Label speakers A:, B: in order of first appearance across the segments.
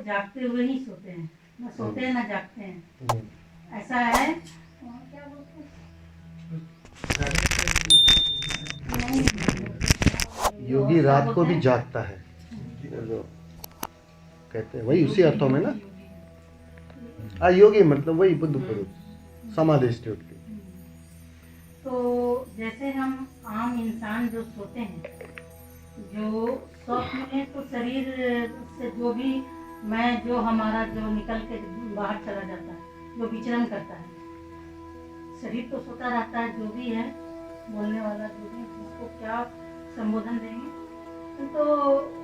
A: तो जागते हुए ही सोते हैं, ना सोते हैं ना जागते हैं, ऐसा है। क्या बोलते हैं,
B: योगी रात को भी जागता है, वो जो कहते हैं वही उसी अर्थों में ना। योगी मतलब वही बुद्ध पुरुष, समाधि स्टेट के।
A: तो जैसे हम आम इंसान जो सोते हैं, जो स्वप्न में तो शरीर से जो भी जो हमारा जो निकल के बाहर चला जाता है, जो विचरण करता है, शरीर तो सोता रहता है, जो भी है बोलने वाला, जो भी उसको क्या संबोधन देंगे, तो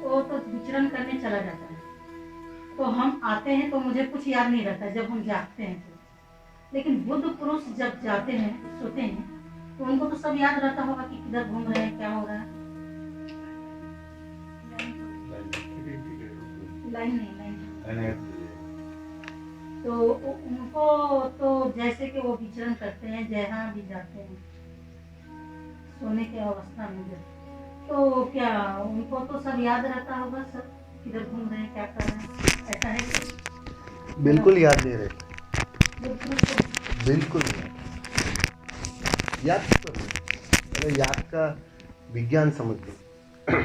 A: वो तो विचरण करने चला जाता है। तो हम आते हैं तो मुझे कुछ याद नहीं रहता जब हम जागते हैं तो। लेकिन बुद्ध पुरुष जब जाते हैं, सोते हैं, तो उनको तो सब याद रहता होगा कि किधर घूम रहे हैं, क्या हो रहा है। लाइन नहीं। तो उनको तो जैसे कि वो विचरण करते हैं, जहाँ भी जाते हैं सोने के अवस्था में, तो क्या उनको तो सब याद रहता होगा, सब किधर घूम रहे हैं, क्या कर रहे हैं, ऐसा है कि
B: बिल्कुल याद नहीं रहता, बिल्कुल नहीं याद। अरे याद का विज्ञान समझ लो।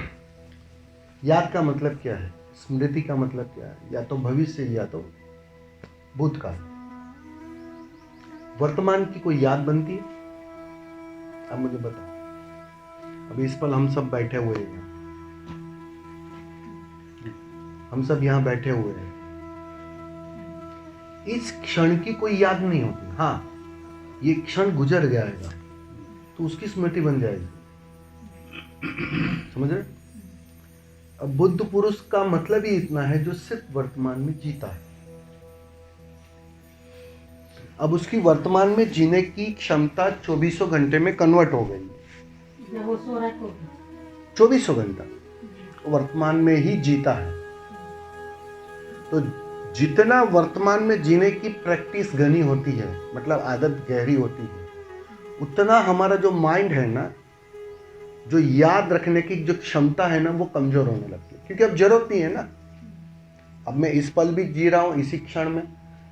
B: याद का मतलब क्या है, स्मृति का मतलब क्या है, या तो भविष्य या तो भूतकाल। वर्तमान की कोई याद बनती है? अब मुझे बताओ। अभी इस पल हम सब बैठे हुए हैं, हम सब यहाँ बैठे हुए हैं, इस क्षण की कोई याद नहीं होती। हाँ, ये क्षण गुजर जाएगा तो उसकी स्मृति बन जाएगी, समझ रहे? अब बुद्ध पुरुष का मतलब ही इतना है जो सिर्फ वर्तमान में जीता है। अब उसकी वर्तमान में जीने की क्षमता 24 घंटे में कन्वर्ट हो गई।
A: जब वो सो रहा है तो
B: 24 घंटा वर्तमान में ही जीता है। तो जितना वर्तमान में जीने की प्रैक्टिस घनी होती है, मतलब आदत गहरी होती है, उतना हमारा जो माइंड है ना, जो याद रखने की जो क्षमता है ना, वो कमजोर होने लगती है। क्योंकि अब जरूरत नहीं है ना। अब मैं इस पल भी जी रहा हूँ इसी क्षण में,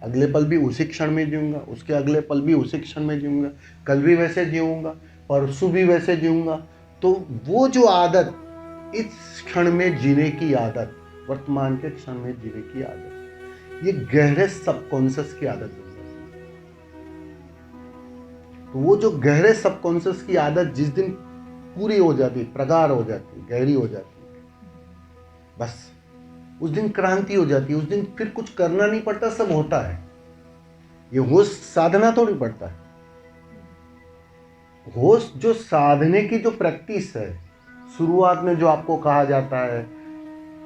B: अगले पल भी उसी क्षण में जीऊंगा, उसके अगले पल भी उसी क्षण में जीऊंगा, कल भी वैसे जीऊंगा, परसों भी वैसे जीऊंगा। तो वो जो आदत, इस क्षण में जीने की आदत, वर्तमान के क्षण में जीने की आदत, ये गहरे सबकॉन्शियस की आदत बन जाती है। तो वो जो गहरे सबकॉन्शियस की आदत जिस दिन पूरी हो जाती, प्रगाढ़ हो जाती, गहरी हो जाती, बस उस दिन क्रांति हो जाती है। उस दिन फिर कुछ करना नहीं पड़ता, सब होता है। ये होश साधना थोड़ी पड़ता है। होश जो साधने की जो प्रैक्टिस है, शुरुआत में जो आपको कहा जाता है,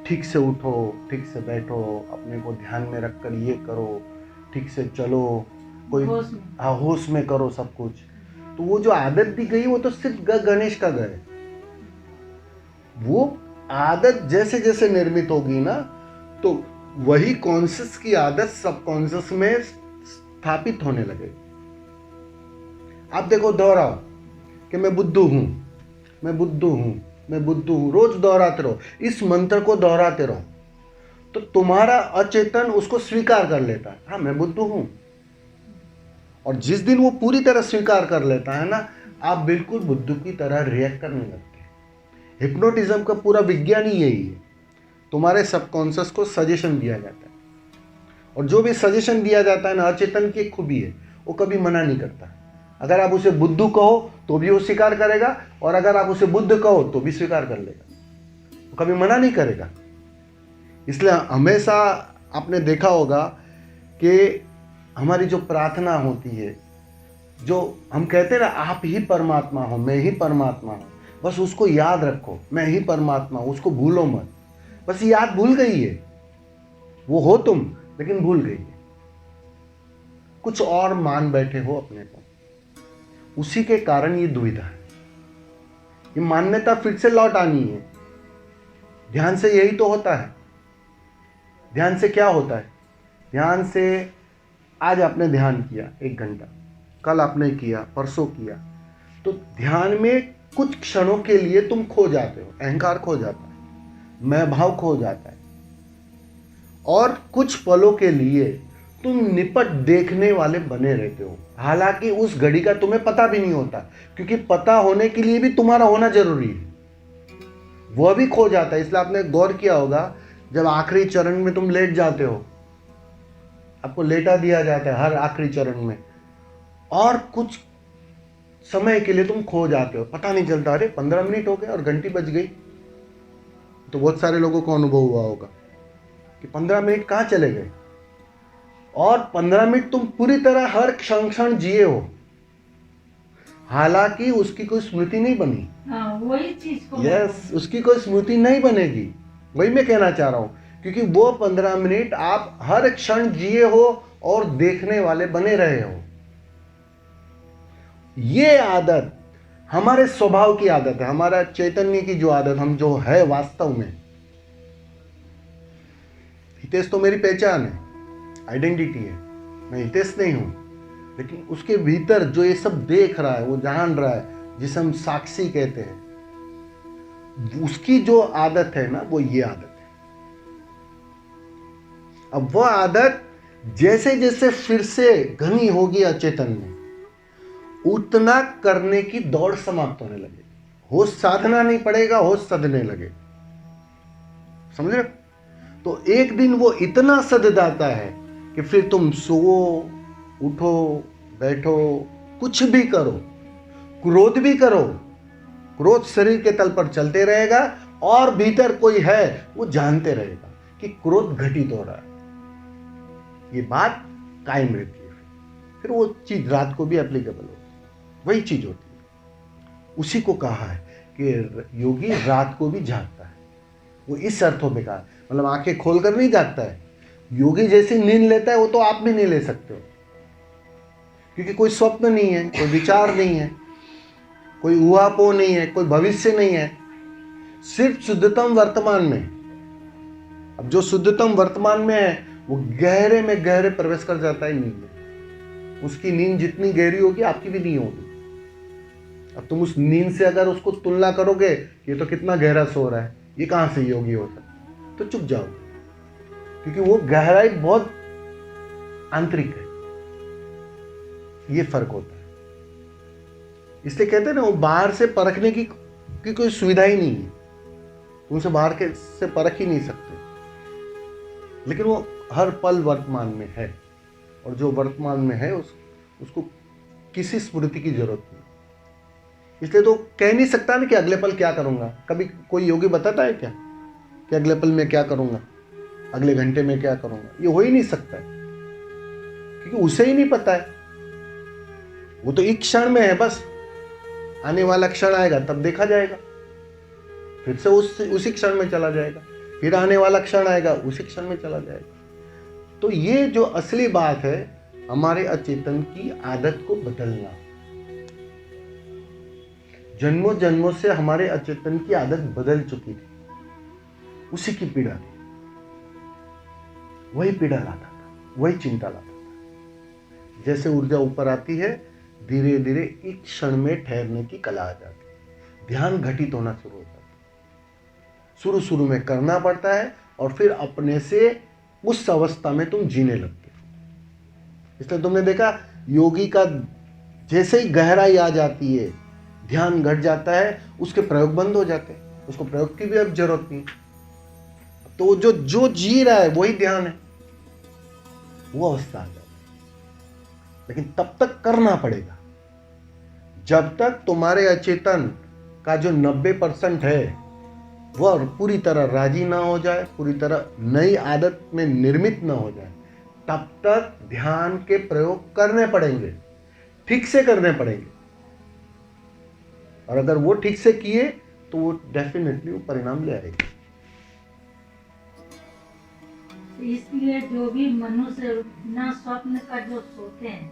B: ठीक से उठो, ठीक से बैठो, अपने को ध्यान में रखकर ये करो, ठीक से चलो, कोई होश में करो सब कुछ। तो वो जो आदत दी गई वो तो सिर्फ गणेश का गए। वो आदत जैसे जैसे निर्मित होगी ना, तो वही कॉन्शियस की आदत सबकॉन्शियस में स्थापित होने लगेगी। आप देखो, दोहराओ कि मैं बुद्धू हूं, मैं बुद्धू हूं, मैं बुद्धू हूं, रोज दोहराते रहो, इस मंत्र को दोहराते रहो, तो तुम्हारा अचेतन उसको स्वीकार कर लेता है, हाँ मैं बुद्धू हूं। और जिस दिन वो पूरी तरह स्वीकार कर लेता है ना, आप बिल्कुल बुद्धू की तरह रिएक्ट करने लगते हैं। हिप्नोटिज्म का पूरा विज्ञान ही यही है। तुम्हारे सबकॉन्शियस को सजेशन दिया जाता है, और जो भी सजेशन दिया जाता है ना, अचेतन की एक खूबी है, वो कभी मना नहीं करता। अगर आप उसे बुद्धू कहो तो भी वो स्वीकार करेगा, और अगर आप उसे बुद्ध कहो तो भी स्वीकार कर लेगा, वो कभी मना नहीं करेगा। इसलिए हमेशा आपने देखा होगा कि हमारी जो प्रार्थना होती है, जो हम कहते हैं ना, आप ही परमात्मा हो, मैं ही परमात्मा हूं, बस उसको याद रखो, मैं ही परमात्मा हूं, उसको भूलो मत। बस याद भूल गई है, वो हो तुम, लेकिन भूल गई है, कुछ और मान बैठे हो अपने को। उसी के कारण ये दुविधा है। ये मान्यता फिर से लौट आनी है। ध्यान से यही तो होता है। ध्यान से क्या होता है? ध्यान से आज आपने ध्यान किया 1 घंटा, कल आपने किया, परसों किया, तो ध्यान में कुछ क्षणों के लिए तुम खो जाते हो, अहंकार खो जाता है, मैं भाव खो जाता है, और कुछ पलों के लिए तुम निपट देखने वाले बने रहते हो, हालांकि उस घड़ी का तुम्हें पता भी नहीं होता, क्योंकि पता होने के लिए भी तुम्हारा होना जरूरी है। वह भी खो जाता है। इसलिए आपने गौर किया होगा, जब आखिरी चरण में तुम लेट जाते हो, आपको लेटा दिया जाता है हर आखिरी चरण में, और कुछ समय के लिए तुम खो जाते हो, पता नहीं चलता, अरे 15 मिनट हो गए और घंटी बज गई। तो बहुत सारे लोगों को अनुभव हुआ होगा कि 15 मिनट कहाँ चले गए, और 15 मिनट तुम पूरी तरह हर क्षण क्षण जिए हो, हालांकि उसकी कोई स्मृति नहीं बनी।
A: हाँ, वही चीज को
B: यस, उसकी कोई स्मृति नहीं बनेगी। वही मैं कहना चाह रहा हूं, क्योंकि वो 15 मिनट आप हर क्षण जिए हो और देखने वाले बने रहे हो। ये आदत हमारे स्वभाव की आदत है, हमारा चैतन्य की जो आदत हम जो है वास्तव में। हितेश तो मेरी पहचान है, आइडेंटिटी है, मैं हितेश नहीं हूं, लेकिन उसके भीतर जो ये सब देख रहा है, वो जान रहा है, जिसे हम साक्षी कहते हैं, उसकी जो आदत है ना, वो ये आदत है। अब वह आदत जैसे जैसे फिर से घनी होगी अचेतन में, उतना करने की दौड़ समाप्त होने लगेगी। होश साधना नहीं पड़ेगा, होश सधने लगे। समझ रहे? तो एक दिन वो इतना सध जाता है कि फिर तुम सो, उठो, बैठो, कुछ भी करो, क्रोध भी करो, क्रोध शरीर के तल पर चलते रहेगा, और भीतर कोई है वो जानते रहेगा कि क्रोध घटित हो रहा है। ये बात कायम रहती है। फिर वो चीज रात को भी एप्लीकेबल होती है, वही चीज होती है। उसी को कहा है कि योगी रात को भी जागता है। वो इस अर्थों में कहा, मतलब आंखें खोलकर नहीं जागता है। योगी जैसी नींद लेता है वो तो आप भी नहीं ले सकते हो, क्योंकि कोई स्वप्न नहीं है, कोई विचार नहीं है, कोई ऊहापोह नहीं है, कोई भविष्य नहीं है, सिर्फ शुद्धतम वर्तमान में। अब जो शुद्धतम वर्तमान में है वो गहरे में गहरे प्रवेश कर जाता है नींद में। उसकी नींद जितनी गहरी होगी आपकी भी नहीं होगी। अब तुम उस नींद से अगर उसको तुलना करोगे, ये तो कितना गहरा सो रहा है, ये कहां से योगी होता, तो चुप जाओगे, क्योंकि वो गहराई बहुत आंतरिक है। ये फर्क होता है। इसलिए कहते हैं ना, वो बाहर से परखने की कोई सुविधा ही नहीं है, उनसे बाहर के से परख ही नहीं सकते, लेकिन वो हर पल वर्तमान में है, और जो वर्तमान में है उसको किसी स्मृति की जरूरत नहीं। इसलिए तो कह नहीं सकता ना कि अगले पल क्या करूंगा। कभी कोई योगी बताता है क्या कि अगले पल में क्या करूंगा, अगले घंटे में क्या करूंगा? ये हो ही नहीं सकता है, क्योंकि उसे ही नहीं पता है। वो तो एक क्षण में है, बस आने वाला क्षण आएगा तब देखा जाएगा, फिर से उसी क्षण में चला जाएगा, फिर आने वाला क्षण आएगा उसी क्षण में चला जाएगा। तो ये जो असली बात है, हमारे अचेतन की आदत को बदलना। जन्मों जन्मों से हमारे अचेतन की आदत बदल चुकी थी, उसी की पीड़ा थी, वही पीड़ा लाता था, वही चिंता लाता था। जैसे ऊर्जा ऊपर आती है, धीरे धीरे एक क्षण में ठहरने की कला आ जाती है, ध्यान घटित होना शुरू होता है। शुरू शुरू में करना पड़ता है, और फिर अपने से उस अवस्था में तुम जीने लगते हो। इसलिए तुमने देखा, योगी का जैसे ही गहराई आ जाती है, ध्यान घट जाता है, उसके प्रयोग बंद हो जाते हैं, उसको प्रयोग की भी अब जरूरत नहीं। तो जो जी रहा है वही ध्यान है, वो अवस्था आ जाती है। लेकिन तब तक करना पड़ेगा, जब तक तुम्हारे अचेतन का जो 90% है वह पूरी तरह राजी ना हो जाए, पूरी तरह नई आदत में निर्मित ना हो जाए, तब तक ध्यान के प्रयोग करने पड़ेंगे, ठीक से करने पड़ेंगे। और अगर वो ठीक से किए तो वो डेफिनेटली वो परिणाम ले आएगी।
A: इसलिए जो भी मनुष्य बिना स्वप्न का जो सोते हैं,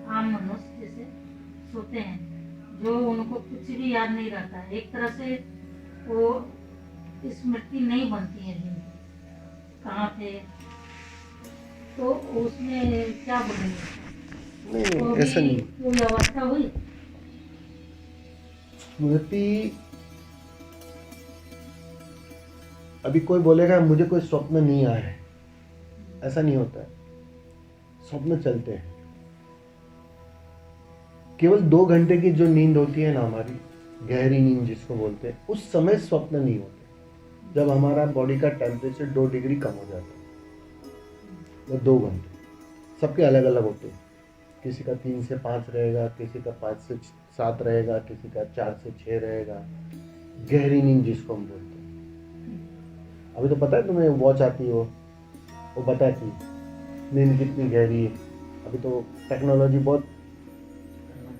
A: आम मनुष्य जैसे सोते हैं, जो उनको कुछ भी याद नहीं रहता है, एक तरह से वो स्मृति नहीं बनती है जिनकी कहाँ थे, तो उसमें क्या बोलेंगे?
B: नहीं, ऐसा नहीं,
A: कोई अवस्था हुई
B: स्मृति। अभी कोई बोलेगा मुझे कोई स्वप्न नहीं आया है, ऐसा नहीं होता है, स्वप्न चलते हैं। केवल 2 घंटे की जो नींद होती है ना हमारी, गहरी नींद जिसको बोलते हैं, उस समय स्वप्न नहीं होते, जब हमारा बॉडी का टेम्परेचर 2 डिग्री कम हो जाता है। वो 2 घंटे सबके अलग अलग होते हैं, किसी का 3 से 5 रहेगा, किसी का 5 से 7 रहेगा, किसी का 4 से 6 रहेगा। गहरी नींद जिसको हम बोलते हैं। अभी तो पता है तुम्हें, वॉच आती है, वो बताती है नींद कितनी गहरी है। अभी तो टेक्नोलॉजी बहुत,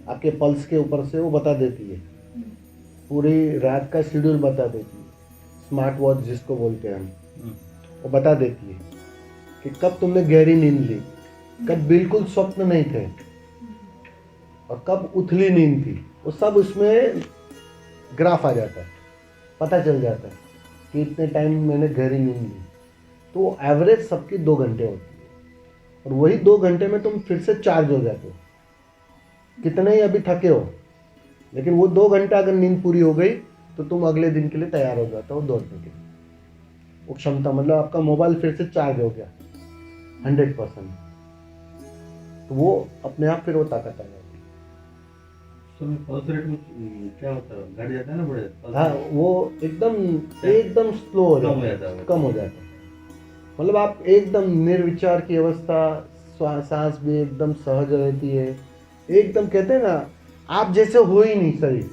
B: आपके पल्स के ऊपर से वो बता देती है, पूरी रात का शेड्यूल बता देती है। स्मार्ट वॉच जिसको बोलते हैं हम, वो बता देती है कि कब तुमने गहरी नींद ली, कब बिल्कुल स्वप्न नहीं थे, और कब उथली नींद थी। वो सब उसमें ग्राफ आ जाता है, पता चल जाता है कि इतने टाइम मैंने गहरी नींद ली। तो एवरेज सबकी 2 घंटे होती है, और वही 2 घंटे में तुम फिर से चार्ज हो जाते हो, कितने ही अभी थके हो, लेकिन वो 2 घंटा अगर नींद पूरी हो गई तो तुम अगले दिन के लिए तैयार हो जाते हो दौड़ने के लिए। वो क्षमता, मतलब आपका मोबाइल फिर से चार्ज हो गया 100%, तो वो अपने आप फिर वो ताकत आ जाती है।
C: पल्स रेट में क्या होता है, घट जाता है ना, बढ़ जाता है?
B: हाँ, वो एकदम स्लो हो
C: कम हो
B: जाता
C: जाता
B: है,
C: है।
B: कम हो जाता है। मतलब आप एकदम निर्विचार की अवस्था, सांस भी एकदम सहज रहती है, एकदम कहते हैं ना आप जैसे हो ही नहीं शरीर,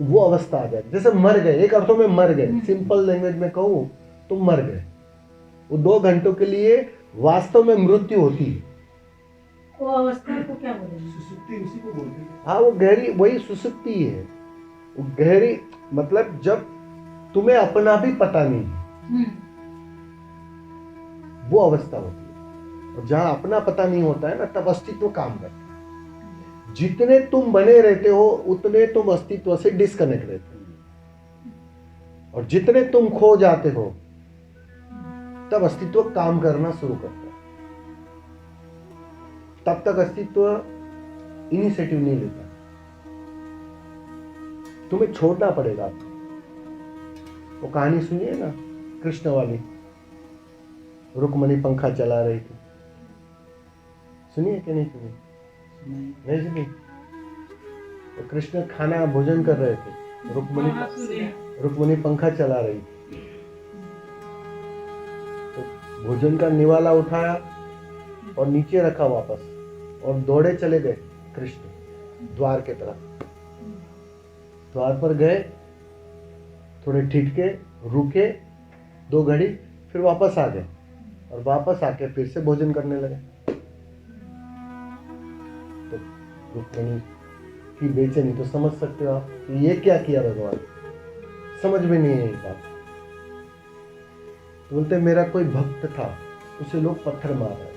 B: वो अवस्था आ जाए, जैसे मर गए, एक अर्थों में मर गए। सिंपल लैंग्वेज में कहूँ तो मर गए। वो 2 घंटों के लिए वास्तव में मृत्यु होती है।
A: वो अवस्था को क्या बोलेंगे?
C: सुसुप्ति उसी को बोलते हैं।
B: हाँ, वो गहरी, वही सुसुप्ति है। वो गहरी मतलब जब तुम्हें अपना भी पता नहीं है, वो अवस्था होती है। और जहां अपना पता नहीं होता है ना, तब अस्तित्व काम करता है। जितने तुम बने रहते हो उतने तुम अस्तित्व से डिस्कनेक्ट रहते हो, और जितने तुम खो जाते हो तब अस्तित्व काम करना शुरू करता है। तब तक अस्तित्व इनिशिएटिव नहीं लेता, तुम्हें छोड़ना पड़ेगा। वो कहानी सुनिए ना, कृष्ण वाली, रुक्मणी पंखा चला रही थी, सुनिए कि नहीं सुनिए? नहीं सुनी? तो कृष्ण खाना भोजन कर रहे थे, रुक्मणी पंखा चला रही थी। तो भोजन का निवाला उठाया और नीचे रखा वापस, और दौड़े चले गए कृष्ण द्वार के तरफ। द्वार पर गए, थोड़े ठिठके, रुके 2 घड़ी, फिर वापस आ गए, और वापस आके फिर से भोजन करने लगे। तो रुक्मिणी की बेचैनी तो समझ सकते हो आप कि ये क्या किया भगवान, समझ में नहीं है ये बात। तो बोलते मेरा कोई भक्त था, उसे लोग पत्थर मार रहे,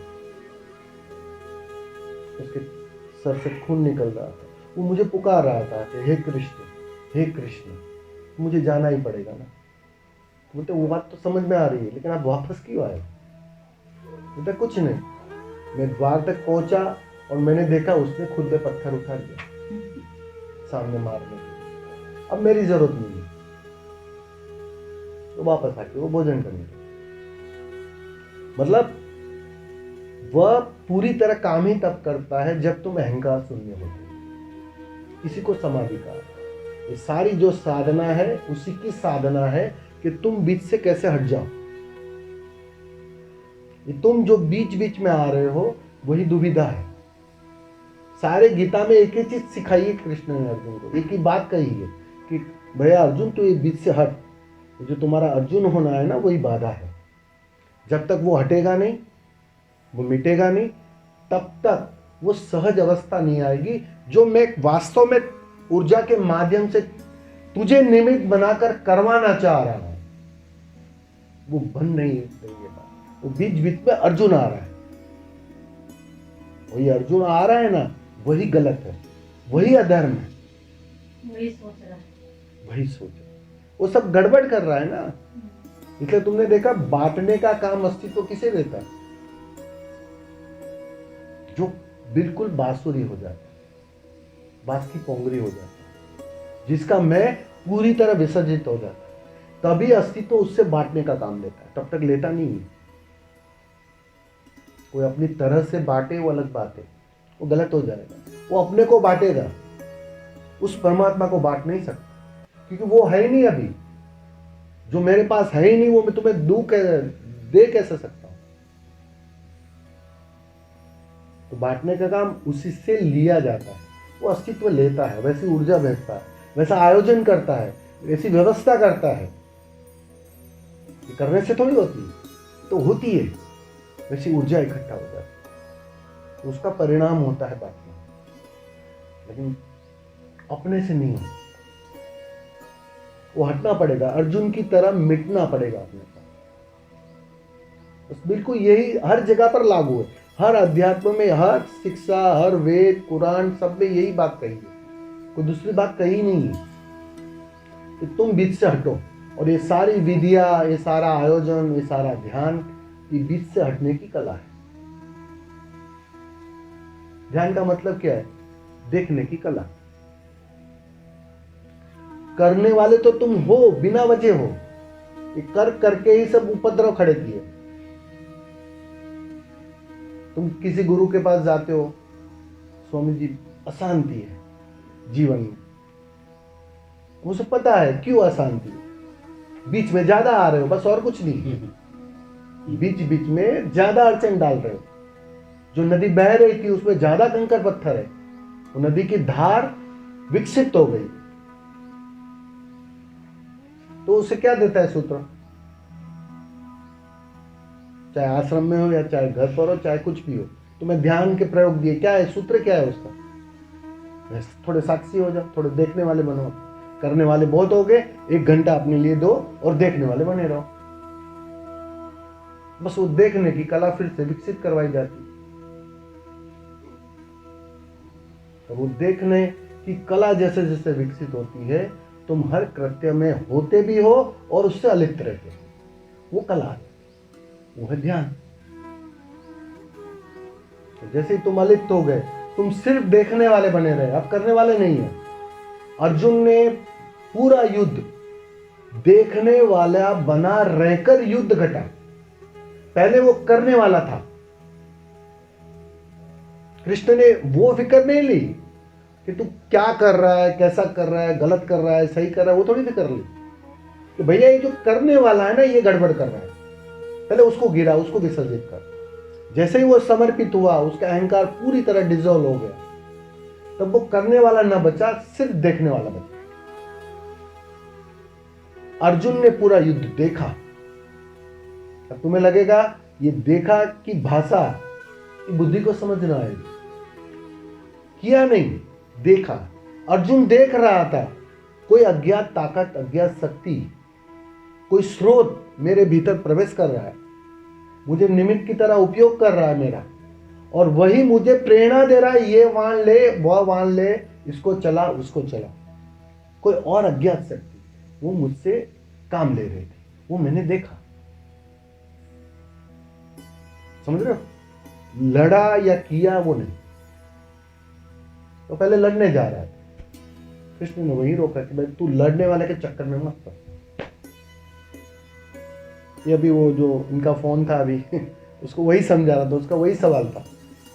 B: उसके सर से खून निकल रहा था, वो मुझे पुकार रहा था कि हे कृष्ण, हे कृष्ण, मुझे जाना ही पड़ेगा ना। तो बोलते वो बात तो समझ में आ रही है, लेकिन आप वापस क्यों आए? बोलते कुछ नहीं, मैं द्वार तक पहुंचा और मैंने देखा उसने खुद में पत्थर उठा लिया सामने मारने के, अब मेरी जरूरत नहीं है। तो वापस आके वो भोजन करने लगे। मतलब वह पूरी तरह काम ही तब करता है जब तुम अहंकार शून्य होते हो। इसी को समाधि कहा। ये सारी जो साधना है उसी की साधना है कि तुम बीच से कैसे हट जाओ। ये तुम जो बीच बीच में आ रहे हो वही दुविधा है। सारे गीता में एक ही चीज सिखाई है कृष्ण ने अर्जुन को, एक ही बात कही है कि भैया अर्जुन तू ये बीच से हट, जो तुम्हारा अर्जुन होना है ना वही बाधा है। जब तक वो हटेगा नहीं, वो मिटेगा नहीं, तब तक वो सहज अवस्था नहीं आएगी जो मैं वास्तव में ऊर्जा के माध्यम से तुझे निमित्त बनाकर करवाना चाह रहा हूं। वो बन नहीं रही है बात। वो बीच बीच में अर्जुन आ रहा है, वही अर्जुन आ रहा है ना, वही गलत है, वही अधर्म है,
A: वही सोच रहा है,
B: वही सोच रहा है। वो सब गड़बड़ कर रहा है ना। इसलिए तुमने देखा बांटने का काम अस्तित्व किसे देता है? जो बिल्कुल बांसुरी हो जाता है, बांस की पोंगरी हो जाता है, जिसका मैं पूरी तरह विसर्जित हो जाता है, तभी अस्तित्व उससे बांटने का काम लेता है, तब तक लेता नहीं है। कोई अपनी तरह से बांटे वो अलग बात है, वो गलत हो जाएगा। वो अपने को बांटेगा, उस परमात्मा को बांट नहीं सकता, क्योंकि वो है ही नहीं। अभी जो मेरे पास है ही नहीं वो मैं तुम्हें दे कैसे सकता हूं? तो बांटने का काम उसी से लिया जाता है, वो अस्तित्व लेता है, वैसी ऊर्जा भेजता है, वैसा आयोजन करता है, वैसी व्यवस्था करता है। ये करने से थोड़ी होती है, तो होती है, वैसी ऊर्जा इकट्ठा हो जाती है, तो उसका परिणाम होता है बांटना। लेकिन अपने से नहीं होता, वो हटना पड़ेगा, अर्जुन की तरह मिटना पड़ेगा अपने को। बस बिल्कुल यही हर जगह पर लागू है, हर अध्यात्म में, हर शिक्षा, हर वेद, कुरान, सब में यही बात कही है, कोई दूसरी बात कही नहीं है कि तुम बीच से हटो। और ये सारी विधिया, ये सारा आयोजन, ये सारा ध्यान, ये बीच से हटने की कला है। ध्यान का मतलब क्या है? देखने की कला। करने वाले तो तुम हो, बिना वजह हो, ये कर करके ही सब उपद्रव खड़े किए। तुम किसी गुरु के पास जाते हो, स्वामी जी अशांति है जीवन में, मुझे पता है क्यों अशांति है, बीच में ज्यादा आ रहे हो, बस और कुछ नहीं। बीच बीच में ज्यादा अड़चन डाल रहे हो। जो नदी बह रही थी उसमें ज्यादा कंकर पत्थर है, वो नदी की धार विकसित हो गई। तो उसे क्या देता है सूत्र? चाहे आश्रम में हो या चाहे घर पर हो, चाहे कुछ भी हो, तुम्हें ध्यान के प्रयोग दिए, क्या है सूत्र? क्या है उसका? थोड़े साक्षी हो जाओ, थोड़े देखने वाले बनो। करने वाले बहुत हो गए, 1 घंटा अपने लिए दो और देखने वाले बने रहो। बस वो देखने की कला फिर से विकसित करवाई जाती। तो वो देखने की कला जैसे जैसे विकसित होती है, तुम हर कृत्य में होते भी हो और उससे अलिप्त रहते हो। वो कला है, वो है ध्यान। तो जैसे ही तुम अलिप्त हो गए, तुम सिर्फ देखने वाले बने रहे, अब करने वाले नहीं हो। अर्जुन ने पूरा युद्ध देखने वाला बना रहकर युद्ध घटा। पहले वो करने वाला था। कृष्ण ने वो फिक्र नहीं ली कि तू क्या कर रहा है, कैसा कर रहा है, गलत कर रहा है, सही कर रहा है, वो थोड़ी फिक्र ली कि भैया ये जो करने वाला है ना, ये गड़बड़ कर रहा है, पहले उसको गिरा, उसको विसर्जित कर। जैसे ही वो समर्पित हुआ, उसका अहंकार पूरी तरह डिसॉल्व हो गया, तब वो करने वाला ना बचा, सिर्फ देखने वाला बचा। अर्जुन ने पूरा युद्ध देखा। अब तुम्हें लगेगा ये देखा की भाषा बुद्धि को समझ ना आएगी, किया नहीं, देखा। अर्जुन देख रहा था, कोई अज्ञात ताकत, अज्ञात शक्ति, कोई स्रोत मेरे भीतर प्रवेश कर रहा है, मुझे निमित्त की तरह उपयोग कर रहा है मेरा, और वही मुझे प्रेरणा दे रहा है, ये वाण ले, वह वाण ले, इसको चला, उसको चला। कोई और अज्ञात शक्ति वो मुझसे काम ले रही थी, वो मैंने देखा। समझ रहे हो? लड़ा या किया वो नहीं। तो पहले लड़ने जा रहा था, कृष्ण ने वही रोका कि भाई तू लड़ने वाले के चक्कर में मत पड़। ये अभी वो जो इनका फोन था अभी उसको वही समझा रहा था, उसका वही सवाल था,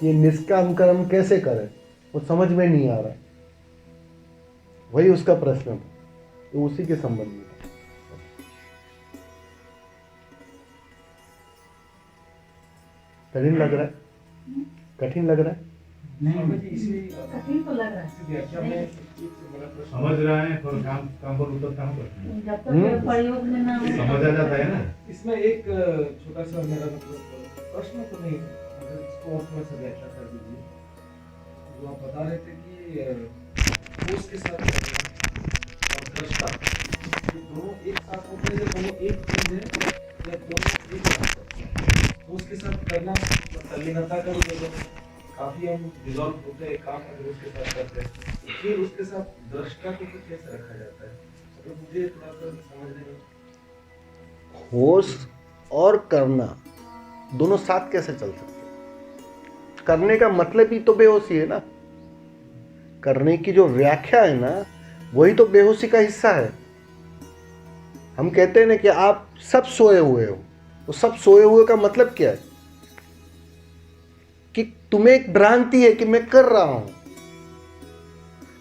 B: ये निष्काम कर्म कैसे करे, वो समझ में नहीं आ रहा। वही उसका प्रश्न था, तो उसी के संबंध में। कठिन लग रहा है? कठिन लग रहा है?
A: कठिन तो लग रहा है,
C: समझ रहा है, पर काम पर उतर काम करते हैं।
A: जब तक प्रयोग में ना
C: समझ आ जाता है ना।
D: इसमें एक छोटा सा मेरा मतलब प्रश्न तो नहीं, अगर इसको और थोड़ा सा व्याख्या कर दीजिए। जो आप बता रहे थे कि ठोस के साथ और दृष्टा, ये दोनों एक साथ होते हैं, दोनों एक चीज है या दोनों एक साथ करते हैं? ठोस के साथ करना तल्लीनता का भी काफी हम डिजॉल्व होते हैं काम अगर उसके साथ करते हैं, फिर उसके साथ दृष्टा को कैसे रखा जाता है? तो मुझे थोड़ा सा समझने में।
B: होश और करना दोनों साथ कैसे चल सकते? करने का मतलब ही तो बेहोशी है ना। करने की जो व्याख्या है ना, वही तो बेहोशी का हिस्सा है। हम कहते हैं ना कि आप सब सोए हुए हो, तो सब सोए हुए का मतलब क्या है? कि तुम्हें एक भ्रांति है कि मैं कर रहा हूं,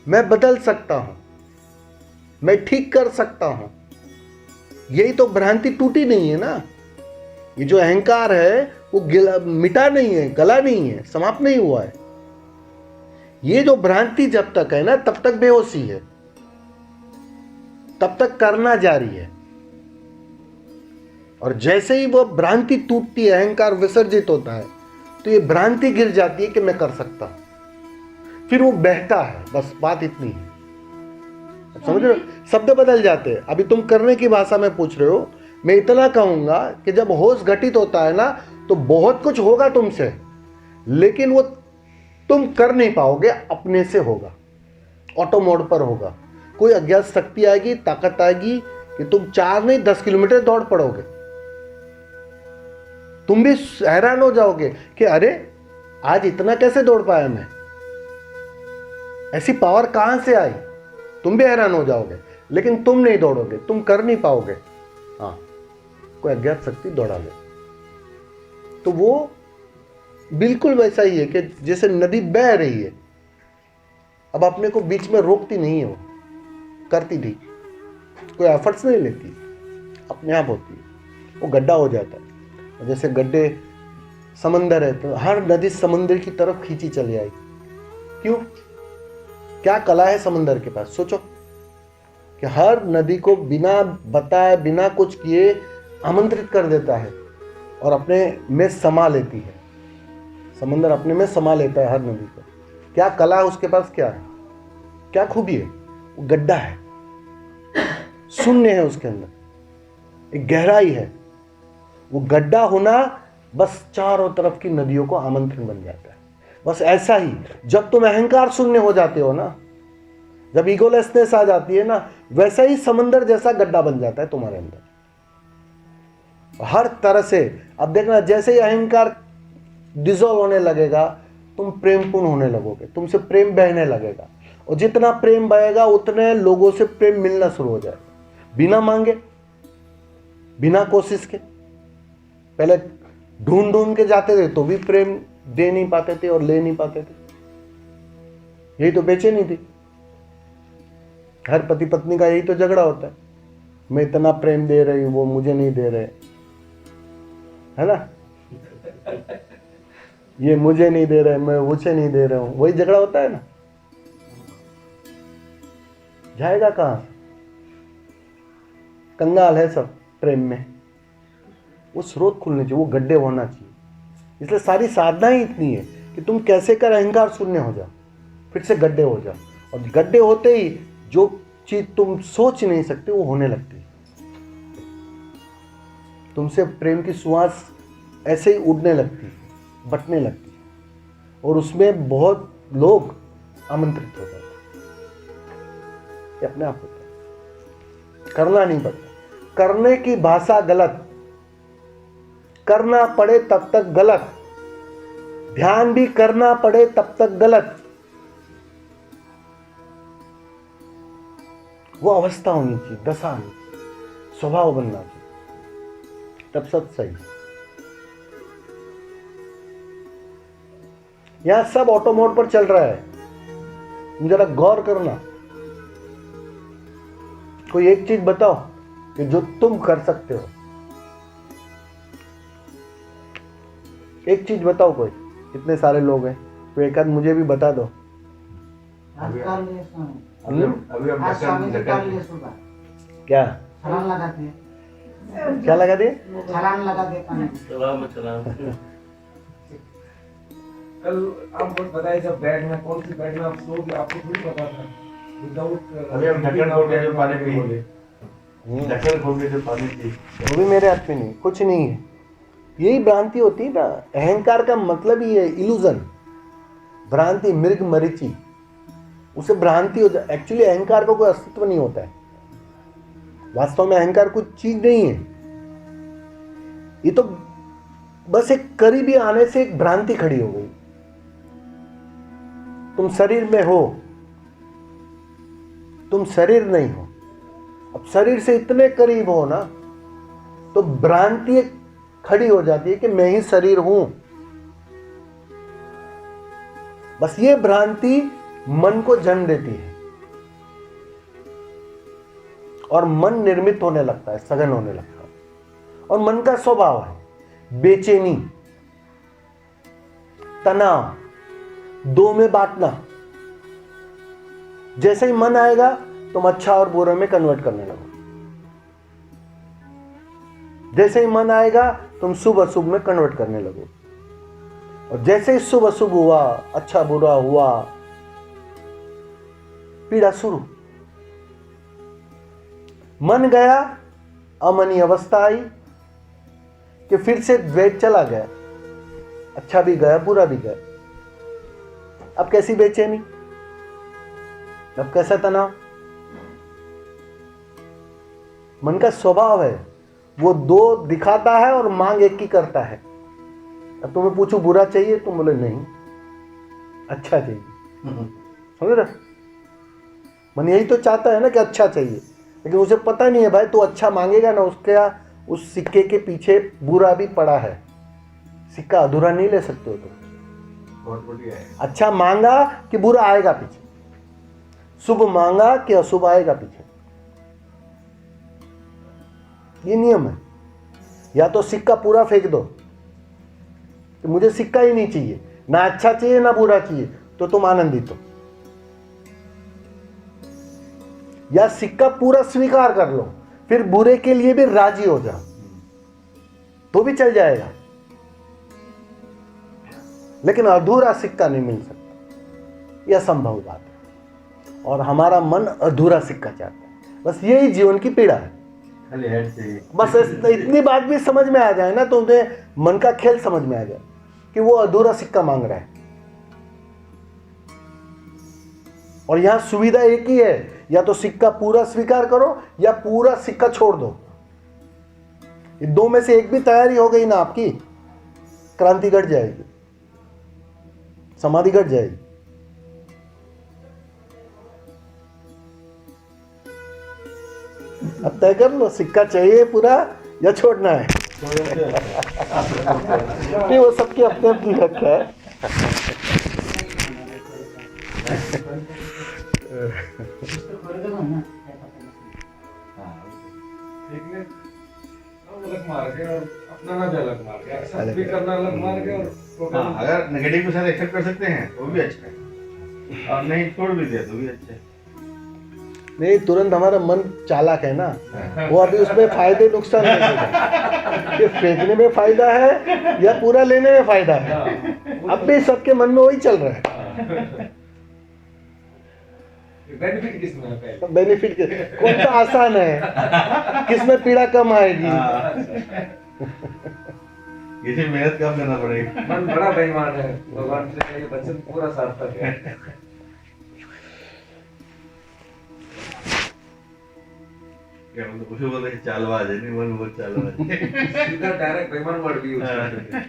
B: मैं बदल सकता हूं, मैं ठीक कर सकता हूं। यही तो भ्रांति टूटी नहीं है ना। ये जो अहंकार है वो मिटा नहीं है, गला नहीं है, समाप्त नहीं हुआ है। ये जो भ्रांति जब तक है ना तब तक बेहोशी है, तब तक करना जारी है। और जैसे ही वो भ्रांति टूटती है, अहंकार विसर्जित होता है, तो ये भ्रांति गिर जाती है कि मैं कर सकता हूं। फिर वो बहता है, बस बात इतनी है। समझ रहे हो? शब्द बदल जाते हैं। अभी तुम करने की भाषा में पूछ रहे हो, मैं इतना कहूंगा कि जब होश घटित होता है ना तो बहुत कुछ होगा तुमसे, लेकिन वो तुम कर नहीं पाओगे, अपने से होगा, ऑटो मोड पर होगा। कोई अज्ञात शक्ति आएगी, ताकत आएगी कि तुम 4 नहीं 10 किलोमीटर दौड़ पड़ोगे। तुम भी हैरान हो जाओगे कि अरे आज इतना कैसे दौड़ पाया मैं, ऐसी पावर कहां से आई। तुम भी हैरान हो जाओगे, लेकिन तुम नहीं दौड़ोगे, तुम कर नहीं पाओगे। हाँ, कोई अज्ञात शक्ति दौड़ा ले। तो वो बिल्कुल वैसा ही है कि जैसे नदी बह रही है, अब अपने को बीच में रोकती नहीं है, वो करती थी, कोई एफर्ट्स नहीं लेती, अपने आप होती है, वो गड्ढा हो जाता है। और जैसे गड्ढे समंदर है तो हर नदी समंदर की तरफ खींची चली आई। क्यों? क्या कला है समंदर के पास? सोचो कि हर नदी को बिना बताए, बिना कुछ किए आमंत्रित कर देता है और अपने में समा लेती है। समंदर अपने में समा लेता है हर नदी को। क्या कला है उसके पास? क्या है, क्या खूबी है? वो गड्ढा है, शून्य है, उसके अंदर एक गहराई है। वो गड्ढा होना बस चारों तरफ की नदियों को आमंत्रण बन जाता है। बस ऐसा ही जब तुम अहंकार शून्य हो जाते हो ना, जब ईगोलेसनेस आ जाती है ना, वैसा ही समंदर जैसा गड्ढा बन जाता है तुम्हारे अंदर हर तरह से। अब देखना, जैसे ही अहंकार डिसॉल्व होने लगेगा, तुम प्रेमपूर्ण होने लगोगे, तुमसे प्रेम बहने लगेगा। और जितना प्रेम बहेगा उतने लोगों से प्रेम मिलना शुरू हो जाएगा, बिना मांगे, बिना कोशिश के। पहले ढूंढ ढूंढ के जाते थे तो भी प्रेम दे नहीं पाते थे और ले नहीं पाते थे। यही तो बेचैनी थी। हर पति पत्नी का यही तो झगड़ा होता है, मैं इतना प्रेम दे रही हूं, वो मुझे नहीं दे रहे, है ना। ये मुझे नहीं दे रहे, मैं उसे नहीं दे रहा हूं, वही झगड़ा होता है ना। जाएगा कहां? कंगाल है सब प्रेम में। वो स्रोत खुलने चाहिए, वो गड्ढे होना चाहिए। इसलिए सारी साधना ही इतनी है कि तुम कैसे कर अहंकार शून्य हो जाओ, फिर से गड्ढे हो जाओ। और गड्ढे होते ही जो चीज तुम सोच नहीं सकते वो होने लगती है। तुमसे प्रेम की सुवास ऐसे ही उड़ने लगती है, बटने लगती है, और उसमें बहुत लोग आमंत्रित हो जाते हैं। ये अपने आप होता है, करना नहीं पड़ता। करने की भाषा गलत, करना पड़े तब तक गलत, ध्यान भी करना पड़े तब तक गलत। वो अवस्था होनी चाहिए, दशा होनी चाहिए, स्वभाव बनना चाहिए, तब सब सही। यहां सब ऑटो मोड पर चल रहा है, तुम जरा गौर करना। कोई एक चीज बताओ कि जो तुम कर सकते हो, एक चीज बताओ। कोई, इतने सारे लोग हैं, तो एक आध मुझे भी बता दो।
C: अभी हम
B: क्या
E: छलांग लगाते हैं,
B: क्या लगा दिए?
E: छलांग लगा देता है।
D: कल आप बहुत बताए, जब बेड में कौन सी बेड में आप सोओगे आपको थोड़ी पता था। विदाउट
C: अभी हम ढक्कन खोल के जो पानी पी, ढक्कन खोल के जो पानी पी,
B: वो भी मेरे हाथ में नहीं, कुछ नहीं है। यही भ्रांति होती है ना। अहंकार का मतलब ही है इल्यूजन, भ्रांति, मृग मरीचि, उसे भ्रांति हो जाए। एक्चुअली अहंकार का कोई अस्तित्व नहीं होता है। वास्तव में अहंकार कुछ चीज नहीं है, ये तो बस एक करीबी आने से एक भ्रांति खड़ी हो गई। तुम शरीर में हो, तुम शरीर नहीं हो। अब शरीर से इतने करीब हो ना, तो भ्रांति खड़ी हो जाती है कि मैं ही शरीर हूं। बस ये भ्रांति मन को जन्म देती है और मन निर्मित होने लगता है, सघन होने लगता है। और मन का स्वभाव है बेचैनी, तनाव, दो में बांटना। जैसे ही मन आएगा तुम अच्छा और बुरा में कन्वर्ट करने लगो। जैसे ही मन आएगा तुम शुभ अशुभ में कन्वर्ट करने लगो। और जैसे ही शुभ अशुभ हुआ, अच्छा बुरा हुआ, पीड़ा शुरू। मन गया, अमनी अवस्था आई कि फिर से द्वैत चला गया, अच्छा भी गया बुरा भी गया। अब कैसी बेचैनी, अब कैसा तनाव। मन का स्वभाव है वो दो दिखाता है और मांग एक की करता है। अब तुम्हें पूछो बुरा चाहिए, तुम बोले नहीं अच्छा चाहिए। समझ रहे? मन यही तो चाहता है ना कि अच्छा चाहिए, लेकिन उसे पता नहीं है भाई तू अच्छा मांगेगा ना, उसके उस सिक्के के पीछे बुरा भी पड़ा है। सिक्का अधूरा नहीं ले सकते हो तुम।
C: बहुत बढ़िया है।
B: अच्छा मांगा कि बुरा आएगा पीछे, शुभ मांगा कि अशुभ आएगा पीछे। ये नियम है। या तो सिक्का पूरा फेंक दो कि मुझे सिक्का ही नहीं चाहिए, ना अच्छा चाहिए ना बुरा चाहिए, तो तुम आनंदित हो। या सिक्का पूरा स्वीकार कर लो, फिर बुरे के लिए भी राजी हो जाओ, तो भी चल जाएगा। लेकिन अधूरा सिक्का नहीं मिल सकता, यह असंभव बात है। और हमारा मन अधूरा सिक्का चाहता है। बस यही जीवन की पीड़ा है।
C: खाली हेड से
B: बस इतनी बात भी समझ में आ जाए ना, तो उन्हें मन का खेल समझ में आ जाए कि वो अधूरा सिक्का मांग रहा है। और यहां सुविधा एक ही है, या तो सिक्का पूरा स्वीकार करो या पूरा सिक्का छोड़ दो। ये दो में से एक भी तैयारी हो गई ना आपकी, क्रांति घट जाएगी, समाधि घट जाएगी। अब तय कर लो, सिक्का चाहिए पूरा या छोड़ना है। नहीं, वो सबकी अपने अपनी हक है।
D: एक ने अलग मार के और अपना ना भी अलग मार के, एक्सेप्ट भी करना अलग मार के और
C: हाँ, अगर नेगेटिव के साथ एक्सेप्ट कर सकते हैं तो भी अच्छा है, और नहीं छोड़ भी दिया तो भी अच्छा है।
B: नहीं, तुरंत हमारा मन चालाक है ना, वो अभी उसमें फायदे नुकसान देखेगा कि फेंकने में फायदा है या पूरा लेने में फायदा है। अब भी सबके मन में वही चल रहा है।
D: बेनिफिट किसमें है पहले?
B: बेनिफिट कौन सा आसान है, किसमें पीड़ा कम आएगी।
C: इसे मेहनत कम करना पड़ेगा।
D: मन बड़ा बेईमान है, भगवान से ये वचन पूरा सार्थक है।
C: क्या मतलब उसे बोलते हैं चालबाज है, नहीं मन बहुत चालबाज है।
D: सीधा डायरेक्ट बेईमान वर्ड भी यूज करते हैं।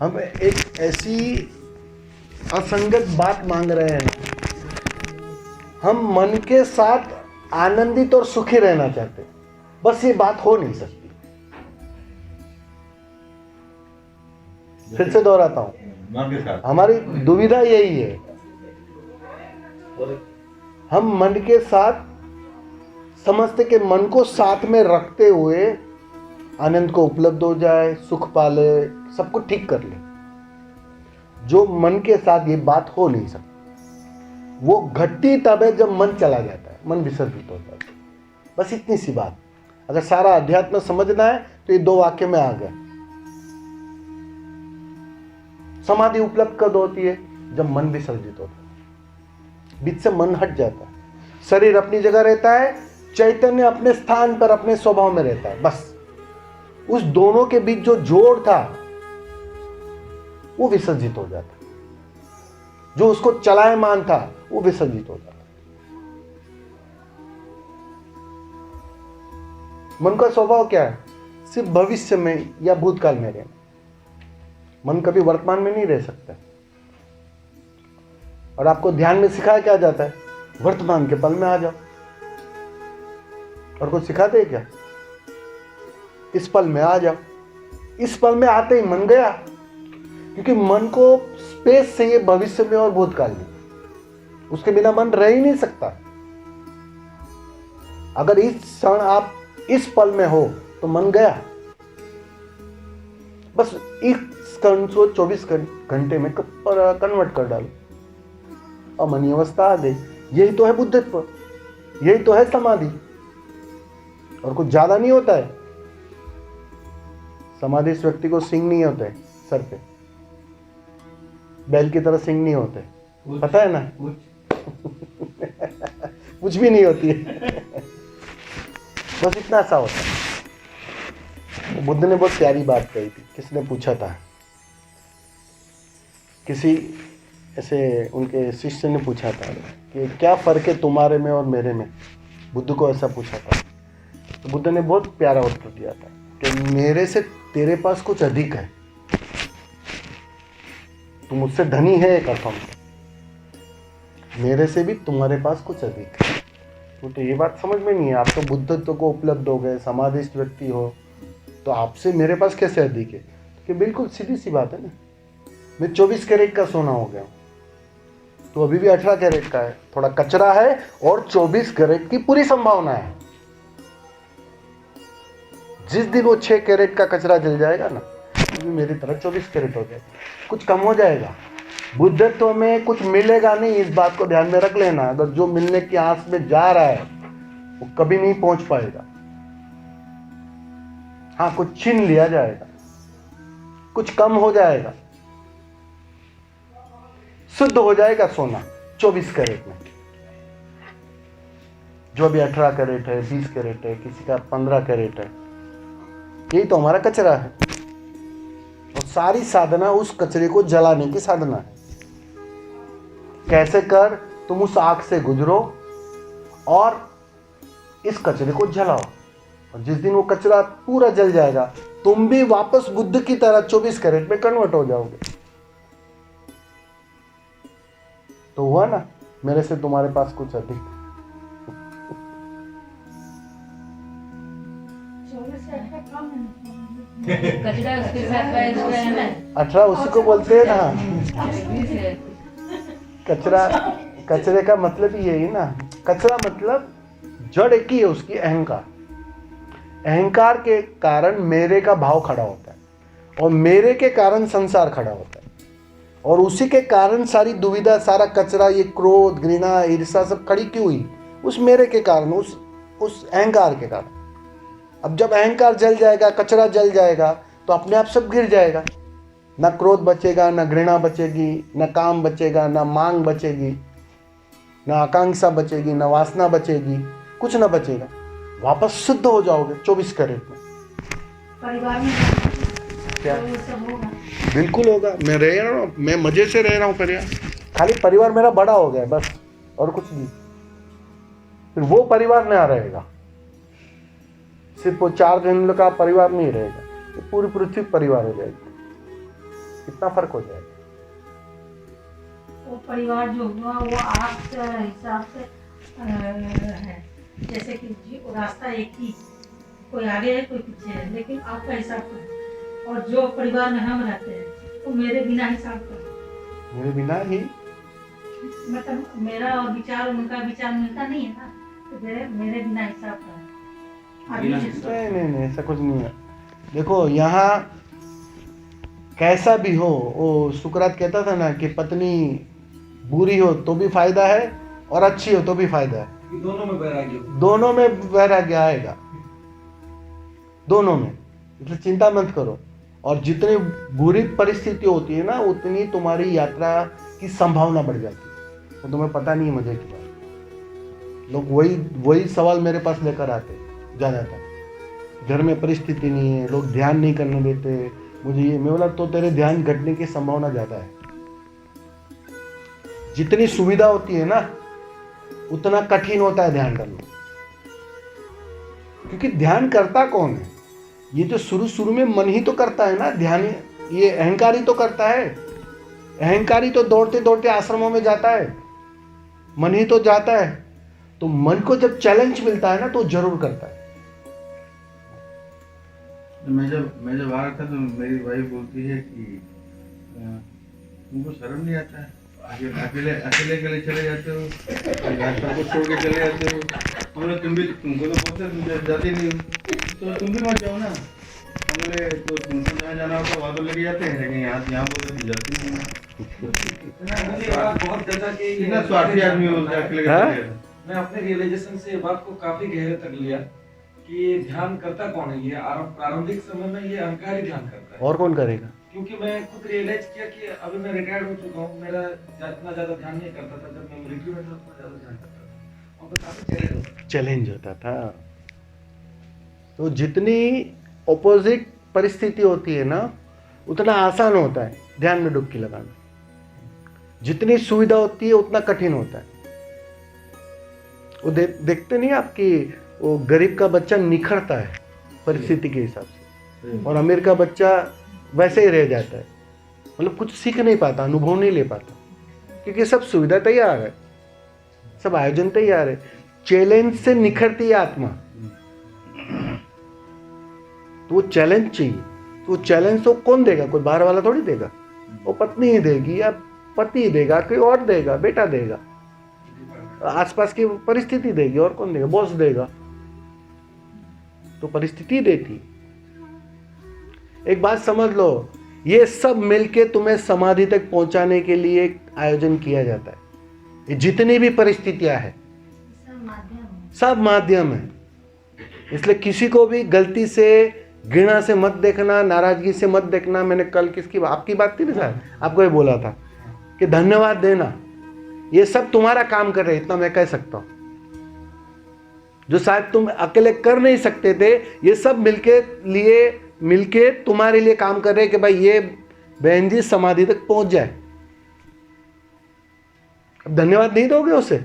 B: हम एक ऐसी असंगत बात मांग रहे हैं, हम मन के साथ आनंदित और सुखी रहना चाहते हैं, बस ये बात हो नहीं सकती। फिर से दोहराता हूं,
C: मन के साथ
B: हमारी दुविधा यही है। हम मन के साथ समझते कि मन को साथ में रखते हुए आनंद को उपलब्ध हो जाए, सुख पाले, सब कुछ ठीक कर ले। जो मन के साथ ये बात हो नहीं सकती। वो घटती तब है जब मन चला जाता है, मन विसर्जित होता है। बस इतनी सी बात। अगर सारा अध्यात्म समझना है तो ये दो वाक्य में आ गए। समाधि उपलब्ध कब होती है? जब मन विसर्जित होता है, बीच से मन हट जाता है, शरीर अपनी जगह रहता है, चैतन्य अपने स्थान पर अपने स्वभाव में रहता है। बस उस दोनों के बीच जो जोड़ था वो विसर्जित हो जाता, जो उसको चलायमान था वो विसर्जित हो जाता। मन का स्वभाव क्या है? सिर्फ भविष्य में या भूतकाल में रहना। मन कभी वर्तमान में नहीं रह सकता। और आपको ध्यान में सिखाया क्या जाता है? वर्तमान के पल में आ जाओ। और कुछ सिखाते हैं क्या? इस पल में आ जाओ। इस पल में आते ही मन गया, क्योंकि मन को स्पेस चाहिए भविष्य में और भूतकाल में, उसके बिना मन रह ही नहीं सकता। अगर इस क्षण आप इस पल में हो तो मन गया। बस इस क्षण को 24 घंटे में कन्वर्ट कर डालो, अमनी अवस्था आ गई। यही तो है बुद्धत्व, यही तो है समाधि, और कुछ ज्यादा नहीं होता है। समाधि इस व्यक्ति को सिंह नहीं होते सर पे, बैल की तरह सिंह नहीं होते, पता है ना? कुछ भी नहीं होती है। बस इतना सा होता है। बुद्ध ने बहुत प्यारी बात कही थी। किसने पूछा था, किसी ऐसे उनके शिष्य ने पूछा था कि क्या फर्क है तुम्हारे में और मेरे में। बुद्ध को ऐसा पूछा था, तो बुद्ध ने बहुत प्यारा उत्तर दिया था कि मेरे से तेरे पास कुछ अधिक है, तुम मुझसे धनी है एक अर्थों में, मेरे से भी तुम्हारे पास कुछ अधिक है। तो ये बात समझ में नहीं है। आप तो बुद्धत्व को उपलब्ध हो गए, समाधिस्थ व्यक्ति हो, तो आपसे मेरे पास कैसे अधिक है? कि बिल्कुल सीधी सी बात है ना। मैं 24 कैरेट का सोना हो गया हूँ, तो अभी भी 18 कैरेट का है, थोड़ा कचरा है, और 24 कैरेट की पूरी संभावना है। जिस दिन वो 6 कैरेट का कचरा जल जाएगा ना, तो भी मेरी तरह 24 कैरेट हो जाएगा, कुछ कम हो जाएगा। बुद्धत्व में कुछ मिलेगा नहीं, इस बात को ध्यान में रख लेना। अगर जो मिलने की आस में जा रहा है वो कभी नहीं पहुंच पाएगा। हाँ, कुछ छीन लिया जाएगा, कुछ कम हो जाएगा, शुद्ध हो जाएगा सोना 24 कैरेट में। जो अभी 18 कैरेट है, 20 कैरेट है, किसी का 15 कैरेट है, यही तो हमारा कचरा है। और सारी साधना उस कचरे को जलाने की साधना है। कैसे कर? तुम उस आग से गुजरो और इस कचरे को जलाओ, और जिस दिन वो कचरा पूरा जल जाएगा, तुम भी वापस बुद्ध की तरह 24 कैरेट में कन्वर्ट हो जाओगे। तो हुआ ना, मेरे से तुम्हारे पास कुछ अधिक।
A: 24 से अच्छा कम है। कचरा उसके साथ का इसका है ना,
B: 18 उसी को बोलते हैं ना।
A: 20 है।
B: कचरा, कचरे का मतलब यही ना। कचरा मतलब जड़ एक ही है उसकी, अहंकार। अहंकार के कारण मेरे का भाव खड़ा होता है, और मेरे के कारण संसार खड़ा होता है, और उसी के कारण सारी दुविधा, सारा कचरा, ये क्रोध, घृणा, ईर्ष्या सब खड़ी क्यों हुई? उस मेरे के कारण, उस अहंकार के कारण। अब जब अहंकार जल जाएगा, कचरा जल जाएगा, तो अपने आप सब गिर जाएगा। ना क्रोध बचेगा, ना घृणा बचेगी, ना काम बचेगा, ना मांग बचेगी, ना आकांक्षा बचेगी, ना वासना बचेगी, कुछ ना बचेगा। वापस शुद्ध हो जाओगे 24 कैरेट में।
A: परिवार में
B: क्या?
A: तो सब होगा।
B: बिल्कुल होगा। मैं रह रहा हूँ, मैं मजे से रह रहा हूँ परिवार, खाली परिवार मेरा बड़ा हो गया है बस, और कुछ नहीं। फिर वो परिवार नया रहेगा, सिर्फ वो 4 दिन का परिवार नहीं रहेगा, वो पूरी पृथ्वी परिवार हो जाएगी। कितना फर्क हो जाएगा।
A: वो परिवार जो हुआ वो आपके हिसाब से है, जैसे कि रास्ता एक ही, कोई आगे है कोई पीछे है, लेकिन आपका हिसाब का है। और जो परिवार में हम रहते हैं तो मेरे बिना हिसाब का,
B: मेरे बिना ही,
A: मतलब मेरा और विचार उनका विचार मिलता नहीं है ना, तो मेरे बिना हिसाब का है।
C: बिना
B: नहीं, ऐसा कुछ नहीं है। देखो यहाँ कैसा भी हो, वो सुकरात कहता था ना कि पत्नी बुरी हो तो भी फायदा है, और अच्छी हो तो भी फायदा है।
D: कि दोनों में वैराग्य हो।
B: दोनों में वैराग्य आएगा, दोनों में। इसलिए चिंता मत करो। और जितनी बुरी परिस्थिति होती है ना, उतनी तुम्हारी यात्रा की संभावना बढ़ जाती है। तो तुम्हें पता नहीं है मजे की बात। लोग वही सवाल मेरे पास लेकर आते ज़्यादातर। घर में परिस्थिति नहीं है, लोग ध्यान नहीं करने देते मुझे, ये मैं बोला तो तेरे ध्यान घटने की संभावना ज़्यादा है। जितनी सुविधा होती है ना, उतना कठिन होता है ध्यान करना। क्योंकि ध्यान करता कौन है? ये जो शुरू में मन ही तो करता है ना ध्यान, ये अहंकारी तो करता है। अहंकारी तो दौड़ते दौड़ते आश्रमों में जाता है, मन ही तो जाता है। तो मन को जब चैलेंज मिलता है ना, तो जरूर करता है।
C: मैं जब आ रहा था तो मेरी वाइफ बोलती है कि तुमको शर्म नहीं आता है, अकेले चले जाते हो, सबको छोड़ के चले जाते हो। बोले तुमको तो बोलते तुम जाते नहीं हो, तो तुम भी मत जाओ ना। बोले तो तुमको जहाँ जाना होता वहाँ तो लेके जाते हैं, लेकिन यहाँ बोलते तुम जाती नहीं हो।
D: मुझे ये बात बहुत जचा कि
C: कितना स्वार्थी आदमी होता है, अकेले
B: हाँ?
C: चले जाते।
D: मैं अपने रियलाइजेशन से ये बात को काफी गहरे तक लिया कि ध्यान करता कौन है। ये प्रारंभिक समय में ये अहंकार ही ध्यान करता है,
B: और कौन करेगा?
D: क्योंकि मैं खुद रियलाइज किया कि अभी मैं रिटायर्ड हो चुका हूँ, मेरा इतना ज्यादा ध्यान नहीं करता था। जब मैं मिलिट्री में था उतना ज्यादा ध्यान करता था, और काफी
B: चैलेंज होता था। तो जितनी ऑपोजिट परिस्थिति होती है ना, उतना आसान होता है ध्यान में डुबकी लगाना। जितनी सुविधा होती है उतना कठिन होता है। वो देखते नहीं आपकी, वो गरीब का बच्चा निखरता है परिस्थिति के हिसाब से, और अमीर का बच्चा वैसे ही रह जाता है, मतलब कुछ सीख नहीं पाता, अनुभव नहीं ले पाता, क्योंकि सब सुविधा तैयार है, सब आयोजन तैयार है। चैलेंज से निखरती है आत्मा, तो वो चैलेंज चाहिए। तो वो चैलेंज तो कौन देगा? कोई बाहर वाला थोड़ी देगा, वो पत्नी ही देगी, या पति देगा, कोई और देगा, बेटा देगा, आसपास की परिस्थिति देगी, और कौन देगा? बॉस देगा। तो परिस्थिति देती। एक बात समझ लो, ये सब मिलके तुम्हें समाधि तक पहुंचाने के लिए एक आयोजन किया जाता है। ये जितनी भी परिस्थितियां हैं सब माध्यम है। इसलिए किसी को भी गलती से, घृणा से मत देखना, नाराजगी से मत देखना। मैंने कल आपकी बात थी ना सर, आपको ये बोला था कि धन्यवाद देना, ये सब तुम्हारा काम कर रहे हैं, इतना मैं कह सकता हूं। जो शायद तुम अकेले कर नहीं सकते थे, ये सब मिलके तुम्हारे लिए काम कर रहे हैं कि भाई ये बहन जी समाधि तक पहुंच जाए। अब धन्यवाद नहीं दोगे उसे?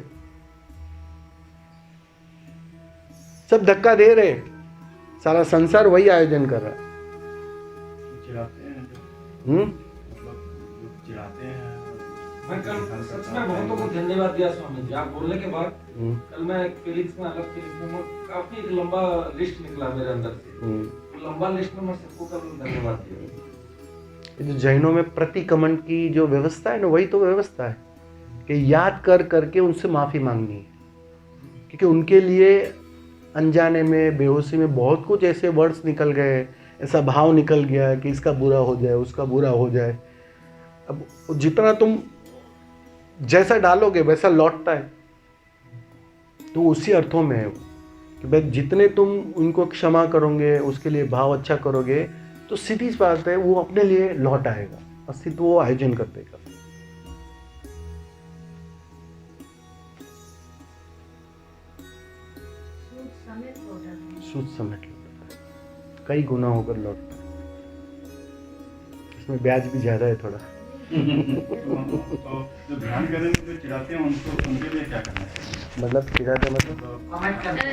B: सब धक्का दे रहे, सारा संसार वही आयोजन कर रहा है।
C: चिढ़ाते हैं चिढ़ाते हैं।
D: मैं कल सच में बहुतों को धन्यवाद दिया स्वामी जी। आप बोलने के बाद कल मैं फीलिंग्स में अलग फीलिंग्स में काफी एक लंबा लिस्ट निकला मेरे अंदर से। लंबा लिस्ट में मैं सबको कल धन्यवाद दिया।
B: जो जैनों में प्रतिक्रमण की जो व्यवस्था है ना, वही तो व्यवस्था है कि याद कर करके उनसे माफी मांगनी है, क्योंकि उनके लिए अनजाने में, बेहोशी में बहुत कुछ ऐसे वर्ड्स निकल गए, ऐसा भाव निकल गया कि इसका बुरा हो जाए, उसका बुरा हो जाए। अब जितना तुम जैसा डालोगे वैसा लौटता है। तो उसी अर्थों में है वो कि भाई जितने तुम उनको क्षमा करोगे, उसके लिए भाव अच्छा करोगे, तो सीधी बात है वो अपने लिए लौट आएगा, अस्तित्व वो आयोजन कर देगा। सूद समेट लौटता है, कई गुना होकर लौटता है। इसमें ब्याज भी ज्यादा है थोड़ा।
C: तो जो ध्यान करने में जो चिढ़ाते हैं उनको, उनके लिए क्या करना चाहिए?
B: मतलब चिढ़ाते मतलब
E: कमेंट करते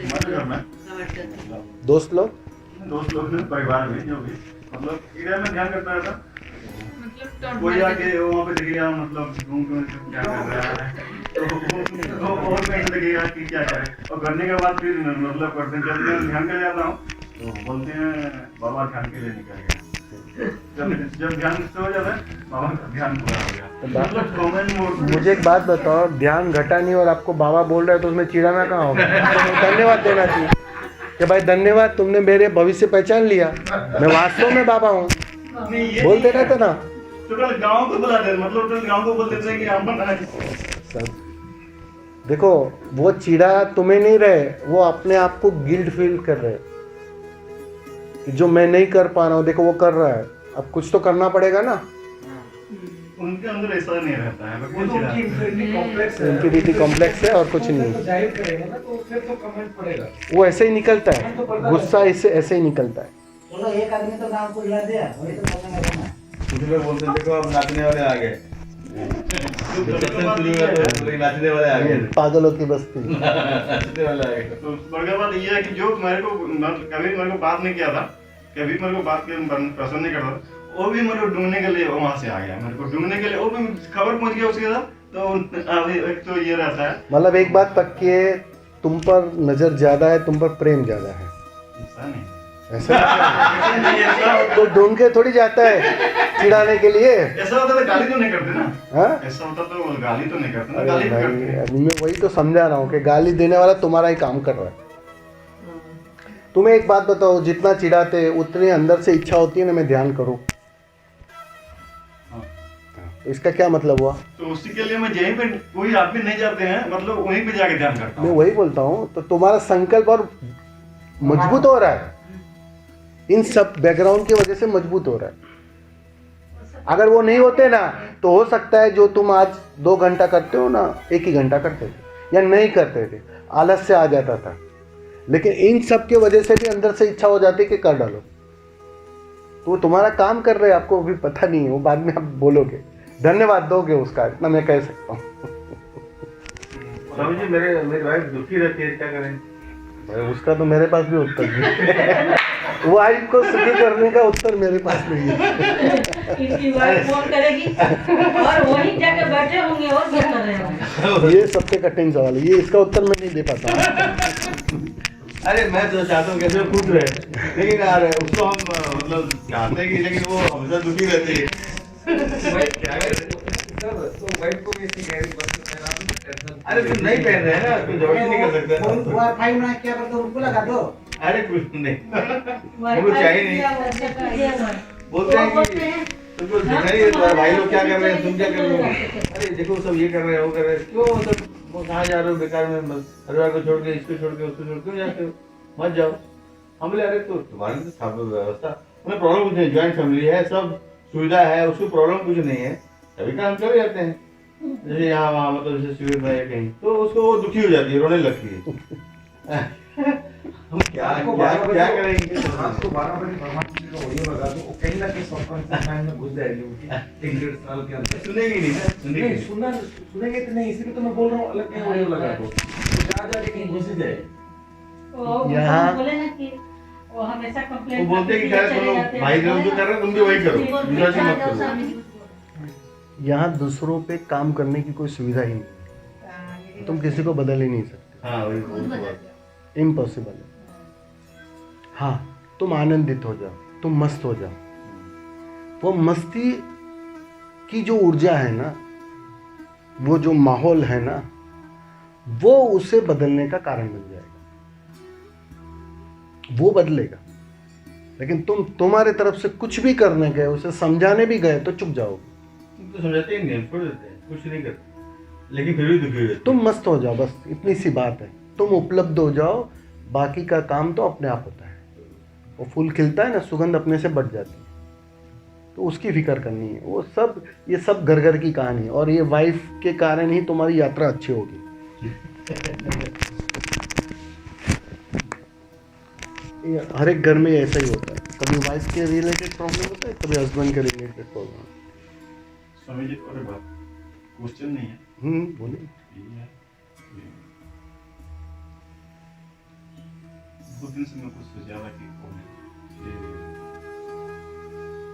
C: मत करना।
B: दोस्त लोग
C: परिवार में जो भी, मतलब इधर में ध्यान करता रहता, कोई आके वहाँ पे दिखेगा, मतलब घूम के क्या कर रहा है, तो और कहीं लगेगा कि क्या करे, और करने के बाद फिर मतलब करते हैं। जब मैं ध्यान कर जाता हूँ तो बोलते हैं बाबा ध्यान के लिए निकल गया। जब ध्यान से हो जाता है बाबा का ध्यान पूरा हो गया। मतलब कॉमन मोड।
B: मुझे एक बात बताओ, ध्यान घटा नहीं और आपको बाबा बोल रहे हैं तो उसमें चिढ़ाना कहाँ होगा? धन्यवाद देना चाहिए कि भाई धन्यवाद, तुमने मेरे भविष्य पहचान लिया, मैं वास्तव में बाबा हूँ। बोलते रहते ना,
C: टोटल गांव को बुला देते, मतलब टोटल गांव को बोल देते हैं कि हम बना
B: सब। देखो वो चिढ़ा तुम्हें नहीं रहे, वो अपने आप को गिल्ट फील कर रहे कि जो मैं नहीं कर पा रहा हूँ, देखो वो कर रहा है, अब कुछ तो करना पड़ेगा ना।
C: उनके अंदर ऐसा नहीं रहता है,
D: वो तो उनकी इंफिनिटी कॉम्प्लेक्स है।
B: इंफिनिटी कॉम्प्लेक्स है और कुछ
D: तो
B: नहीं
D: फिर तो जाहिर करेगा ना, तो फिर तो कमेंट पड़ेगा।
B: वो ऐसे ही निकलता है, गुस्सा इससे ऐसे ही निकलता है।
E: चलो एक आदमी तो गांव को हिला दिया, वही तो करने लगा ना।
C: कुछ लोग बोलते हैं देखो अब नाचने वाले आ गए, नाचने वाले आ गए,
B: पागलों की बस्ती।
C: नाचने वाले आ गए। तो बड़ी बात ये है कि जो मेरे को कभी मेरे को बात नहीं किया था, कभी मेरे को बात के पसंद नहीं करता, वो भी मेरे को ढूंढने के लिए वहां से आ गया, मेरे को ढूंढने के लिए, वो भी खबर पहुंच गया उसके साथ। तो अभी एक तो ये रहता है,
B: मतलब एक बात पक्की है, तुम पर नजर ज्यादा है, तुम पर प्रेम ज्यादा है,
C: ऐसा नहीं
B: ऐसा
C: नहीं ऐसा
B: तो ढूंढ के थोड़ी जाता है चिढ़ाने के लिए।
C: ऐसा होता तो गाली तो नहीं करते ना।
B: हाँ
C: ऐसा होता तो वो गाली तो नहीं करते ना,
B: अरे
C: गाली भी
B: भाई,
C: करते हैं।
B: अभी मैं वही तो समझा रहा हूँ कि गाली देने वाला तुम्हारा ही काम कर रहा है। तुम्हें एक बात बताओ, जितना चिढ़ाते उतनी अंदर से इच्छा होती है ना मैं ध्यान करूँ।
C: हाँ।
B: तो इसका क्या मतलब हुआ?
C: तो उसी के लिए मैं यहीं पे, कोई आप भी नहीं जाते हैं, मतलब वहीं पे जाके ध्यान करता
B: मैं
C: हूँ।
B: वही बोलता हूँ, तो तुम्हारा संकल्प और मजबूत हो रहा है, इन सब बैकग्राउंड की वजह से मजबूत हो रहा है। अगर वो नहीं होते ना तो हो सकता है जो तुम आज 2 घंटा करते हो ना 1 ही घंटा करते थे या नहीं करते थे, आलस से आ जाता था। लेकिन इन सब के वजह से भी अंदर से इच्छा हो जाती कि कर डालो। तो वो तुम्हारा काम कर रहे हैं, आपको अभी पता नहीं है, वो बाद में आप बोलोगे, धन्यवाद दोगे उसका, इतना मैं कह सकता हूँ।
F: स्वामी जी मेरी वाइफ दुखी रहती है, क्या करें?
B: उसका तो मेरे पास भी उत्तर नहीं है। वाइफ को सुखी करने का उत्तर मेरे पास नहीं है।
A: इनकी वाइफ फोन करेगी और वहीं जाके बैठे होंगे और क्या कर रहे होंगे।
B: ये सबसे कठिन सवाल है, ये इसका उत्तर मैं नहीं दे पाता।
F: अरे मैं तो चाहता हूँ कैसे खुश रहे, लेकिन यार उसको हम मतलब चाहते हैं कि, लेकिन वो हमेशा दुखी रहती है। क्या करें?
D: तो वाइफ को भी ऐसी कह रही बस मेरा टेंशन।
F: अरे तुम नहीं पहन रहे हैं ना, कोई जबरदस्ती नहीं कर सकते
E: फोन
F: ना।
E: वाईफाई में क्या करते हो, उनको लगा दो।
F: अरे कुछ नहीं, वो चाहिए नहीं। बोलते हैं कि तुमको देखना ही है, तुम्हारे भाई लोग क्या कर रहे हैं, तुम क्या कर रहे हो। अरे देखो सब ये कर रहे हैं, वो कर रहे हैं, क्यों मतलब वो कहाँ जा रहे हो बेकार में, परिवार को छोड़ के, इसको छोड़ के, उसको छोड़ के क्यों जाते हो, मत जाओ। हम बोले अरे तो तुम्हारी तो सब व्यवस्था, हमें प्रॉब्लम कुछ नहीं, ज्वाइंट फैमिली है, सब सुविधा है, उसको प्रॉब्लम कुछ नहीं है, तभी काम चले जाते हैं। जैसे यहाँ वहाँ मतलब जैसे शिविर में या कहीं, तो उसको वो दुखी हो जाती है, रोने लगती है। हम क्या करेंगे?
D: रात को 12 बजे भगवान जी का ऑडियो लगा दो, वो कहीं ना कहीं सबकॉन्शियस माइंड में घुस जाएगी उनकी 1-1.5 साल के अंदर।
F: सुनेगी नहीं ना, सुनेगी
D: नहीं सुनेंगे तो नहीं, इसीलिए तो मैं बोल रहा हूँ अलग कहीं ऑडियो लगा दो, तो जा जाके कहीं घुस ही जाए।
B: यहाँ-
A: बोले ना कि वो हमेशा कंप्लेंट
F: वो बोलते हैं कि शायद तुम लोग भाई लोग जो कर रहे हो तुम भी वही करो, विश्वास ही मत करो।
B: यहाँ दूसरों पे काम करने की कोई सुविधा ही नहीं, तुम किसी को बदल ही नहीं सकते,
F: हाँ वही बात।
B: इम्पॉसिबल है। हाँ तुम आनंदित हो जाओ, तुम मस्त हो जाओ, वो मस्ती की जो ऊर्जा है ना, वो जो माहौल है ना, वो उसे बदलने का कारण बन जाएगा, वो बदलेगा। लेकिन तुम्हारे तरफ से कुछ भी करने गए, उसे समझाने भी गए तो चुप जाओगे।
F: तुम तो समझाते ही नहीं, छोड़ देते हैं, कुछ नहीं करते, लेकिन फिर भी दुखी हो जाते।
B: तुम मस्त हो जाओ, बस इतनी सी बात है, तुम उपलब्ध हो जाओ, बाकी का काम तो अपने आप होता है। वो फूल खिलता है ना, सुगंध अपने से बढ़ जाती है, तो उसकी फिक्र करनी है। वो सब, ये सब घर घर की कहानी है, और ये वाइफ के कारण ही तुम्हारी यात्रा अच्छी होगी। ये हर एक घर में ऐसा ही होता है, कभी वाइफ के रिलेटेड प्रॉब्लम होता है, कभी हस्बैंड के रिलेटेड प्रॉब्लम।
C: स्वामी जी और बात क्वेश्चन नहीं है,
B: बोलिए।
C: ये है, बहुत दिन से मैं कुछ सोचा था कि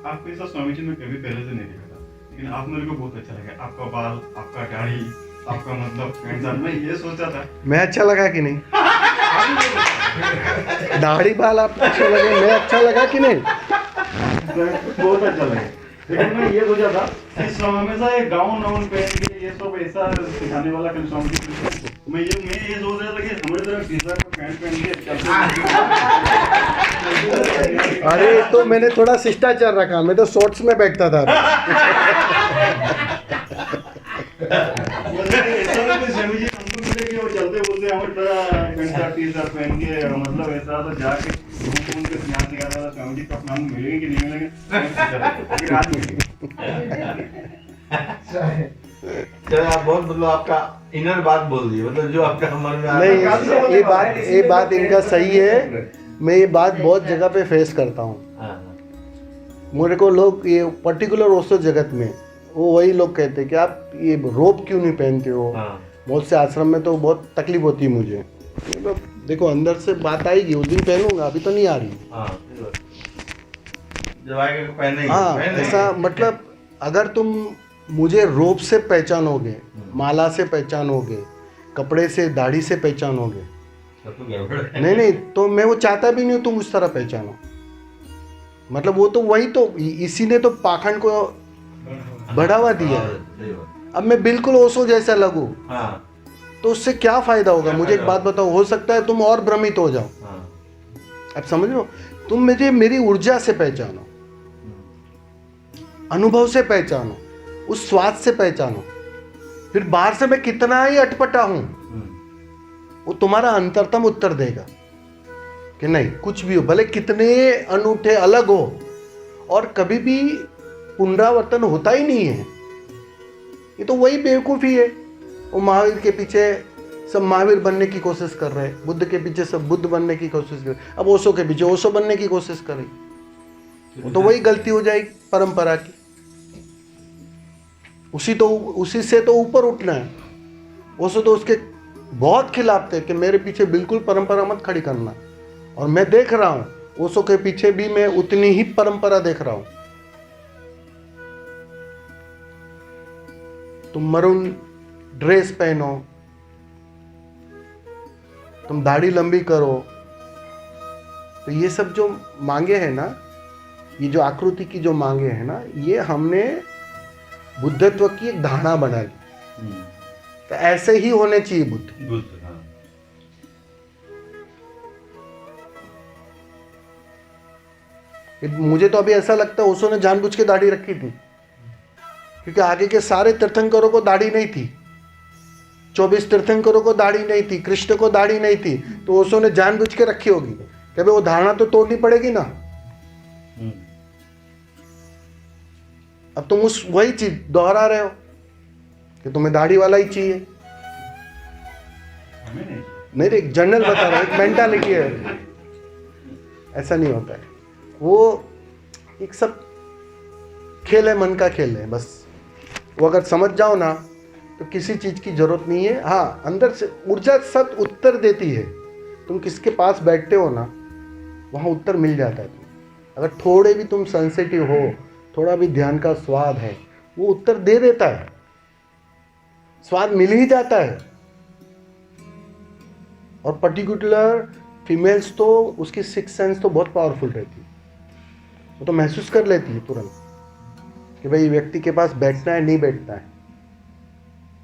C: आपको ऐसा स्वामी जी में कभी पहले से नहीं देखा था, लेकिन आप मेरे को बहुत अच्छा लगा, आपका बाल, आपका दाढ़ी, आपका मतलब पैंट शर्ट। मैं ये सोचा था,
B: मैं अच्छा लगा कि नहीं? दाढ़ी बाल आपको अच्छे लगे, मैं अच्छा लगा कि नहीं?
C: बहुत अच्छा लगा, लेकिन मैं ये सोचा था कि हमेशा ये गाउन वाउन पहन के ये सब ऐसा सिखाने वाला कल स्वामी जी, मैं ये सोच रहा था कि हमारी तरह टी शर्ट और पैंट पहन के चलते।
B: अरे तो मैंने थोड़ा शिष्टाचार रखा, मैं तो शॉर्ट्स में बैठता था।
C: ऐसा ना कि स्वामी जी हमको मिले कि वो चलते बोलते हमारी तरह पैंट शर्ट टी शर्ट पहन के, मतलब ऐसा तो जाके घूम के ध्यान दिखाता था स्वामी जी का अपना मिलेंगे कि नहीं मिलेंगे, रात मिलेंगे।
F: चलो आप बहुत मतलब आपका इनर बात बोल दी, मतलब जो आपका मन में आ रहा है।
B: नहीं, ये बात इनका सही है। मैं ये बात बहुत जगह पे फेस करता हूँ।
F: हाँ।
B: मेरे को लोग ये पर्टिकुलर ओसो जगत में वो वही लोग कहते हैं कि आप ये रोब क्यों नहीं पहनते हो।
F: हाँ।
B: बहुत से आश्रम में तो बहुत तकलीफ होती है मुझे। मतलब देखो अंदर से बात आएगी, उस दिन पहनूंगा, अभी तो नहीं आ रही।
F: हाँ, जब आएगा तो पहनेंगे।
B: हाँ, ऐसा मतलब अगर तुम मुझे रोब से पहचानोगे, माला से पहचानोगे, कपड़े से, दाढ़ी से पहचानोगे,
F: सब तो गड़बड़ है।
B: नहीं तो मैं वो चाहता भी नहीं हूँ तुम उस तरह पहचानो। मतलब वो तो वही तो, इसी ने तो पाखंड को बढ़ावा दिया
F: हाँ,
B: है।
F: सही बात।
B: अब मैं बिल्कुल ओशो जैसा लगूं
F: हाँ
B: तो उससे क्या फायदा होगा?
F: क्या
B: मुझे एक
F: फायदा
B: बात बताओ, हो सकता है तुम और भ्रमित हो जाओ।
F: हाँ।
B: अब समझ लो, तुम मुझे मेरी ऊर्जा से पहचानो, अनुभव से पहचानो, उस स्वाद से पहचानो। फिर बाहर से मैं कितना ही अटपटा हूं, वो तुम्हारा अंतरतम उत्तर देगा कि नहीं, कुछ भी हो, भले कितने अनूठे अलग हो, और कभी भी पुनरावर्तन होता ही नहीं है। ये तो वही बेवकूफ़ी है। वो महावीर के पीछे सब महावीर बनने की कोशिश कर रहे हैं, बुद्ध के पीछे सब बुद्ध बनने की कोशिश कर रहे हैं, अब ओशो के पीछे ओशो बनने की कोशिश कर रहे हैं। वो तो वही गलती हो जाएगी परंपरा की। उसी से तो ऊपर उठना है। ओशो तो उसके बहुत खिलाफ थे कि मेरे पीछे बिल्कुल परंपरा मत खड़ी करना, और मैं देख रहा हूं ओशो के पीछे भी मैं उतनी ही परंपरा देख रहा हूं। तुम मरून ड्रेस पहनो, तुम दाढ़ी लंबी करो, तो ये सब जो मांगे हैं ना, ये जो आकृति की जो मांगे हैं ना, ये हमने बुद्धत्व की एक धारणा बना ली। तो ऐसे ही होने चाहिए बुद्ध।
F: बुद्ध, हाँ।
B: मुझे तो अभी ऐसा लगता है ओशो ने जानबूझ के दाढ़ी रखी थी, क्योंकि आगे के सारे तीर्थंकरों को दाढ़ी नहीं थी। 24 तीर्थंकरों को दाढ़ी नहीं थी, कृष्ण को दाढ़ी नहीं थी, तो ओशो ने जानबूझ के रखी होगी कि भाई वो धारणा तो तोड़नी पड़ेगी ना। अब तुम उस वही चीज दोहरा रहे हो कि तुम्हें दाढ़ी वाला ही चाहिए।
C: हमें नहीं।
B: नहीं, एक जनरल बता रहा हूं, एक मेंटालिटी है। ऐसा नहीं होता है, वो एक सब खेल है, मन का खेल है बस। वो अगर समझ जाओ ना तो किसी चीज की जरूरत नहीं है। हाँ, अंदर से ऊर्जा सब उत्तर देती है। तुम किसके पास बैठते हो ना, वहाँ उत्तर मिल जाता है। अगर थोड़े भी तुम सेंसिटिव हो, थोड़ा भी ध्यान का स्वाद है, वो उत्तर दे देता है, स्वाद मिल ही जाता है। और पर्टिकुलर फीमेल्स तो उसकी सिक्स सेंस तो बहुत पावरफुल रहती है। वो तो महसूस कर लेती है तुरंत कि भाई व्यक्ति के पास बैठना है, नहीं बैठना है।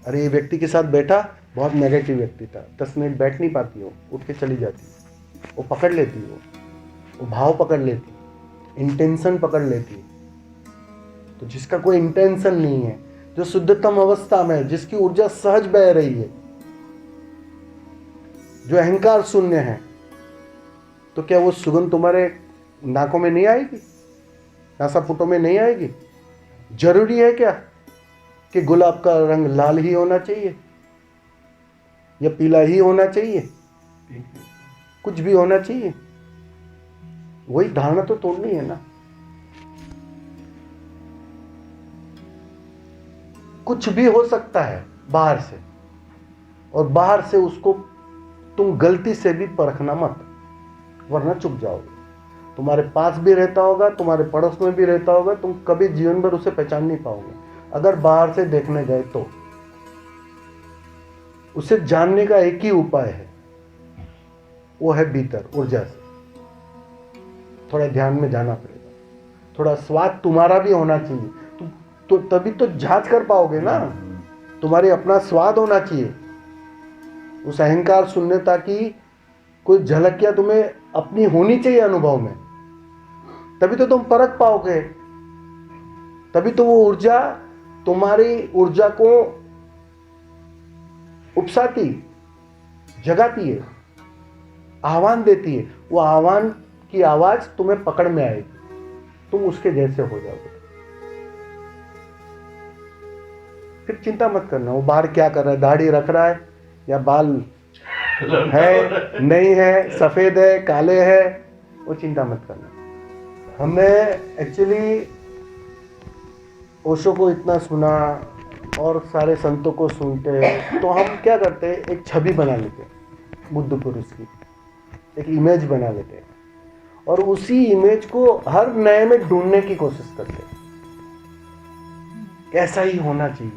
B: अरे ये व्यक्ति के साथ बैठा, बहुत नेगेटिव व्यक्ति था, 10 मिनट बैठ नहीं पाती हो, उठ के चली जाती। वो पकड़ लेती, वो भाव पकड़ लेती, इंटेंशन पकड़ लेती। तो जिसका कोई इंटेंशन नहीं है, जो शुद्धतम अवस्था में है, जिसकी ऊर्जा सहज बह रही है, जो अहंकार शून्य है, तो क्या वो सुगंध तुम्हारे नाकों में नहीं आएगी, नासापुटों में नहीं आएगी? जरूरी है क्या कि गुलाब का रंग लाल ही होना चाहिए या पीला ही होना चाहिए? कुछ भी होना चाहिए? वही धारणा तो तोड़नी है ना। कुछ भी हो सकता है बाहर से, और बाहर से उसको तुम गलती से भी परखना मत, वरना चुप जाओगे। तुम्हारे पास भी रहता होगा, तुम्हारे पड़ोस में भी रहता होगा, तुम कभी जीवन भर उसे पहचान नहीं पाओगे अगर बाहर से देखने गए तो। उसे जानने का एक ही उपाय है, वो है भीतर ऊर्जा से। थोड़ा ध्यान में जाना पड़ेगा, थोड़ा स्वाद तुम्हारा भी होना चाहिए, तो तभी तो जांच कर पाओगे ना। तुम्हारी अपना स्वाद होना चाहिए, उस अहंकार शून्यता की कोई झलकियां तुम्हें अपनी होनी चाहिए अनुभव में, तभी तो तुम परख पाओगे। तभी तो वो ऊर्जा तुम्हारी ऊर्जा को उपसाती, जगाती है, आह्वान देती है। वो आह्वान की आवाज तुम्हें पकड़ में आएगी, तुम उसके जैसे हो जाओगे। फिर चिंता मत करना वो बाहर क्या कर रहा है, दाढ़ी रख रहा है या बाल है नहीं है, सफेद है काले है, वो चिंता मत करना। हमने एक्चुअली ओशो को इतना सुना और सारे संतों को सुनते हैं, तो हम क्या करते हैं, एक छवि बना लेते हैं बुद्ध पुरुष की, एक इमेज बना लेते हैं, और उसी इमेज को हर नए में ढूंढने की कोशिश करते हैं। कैसा ही होना चाहिए,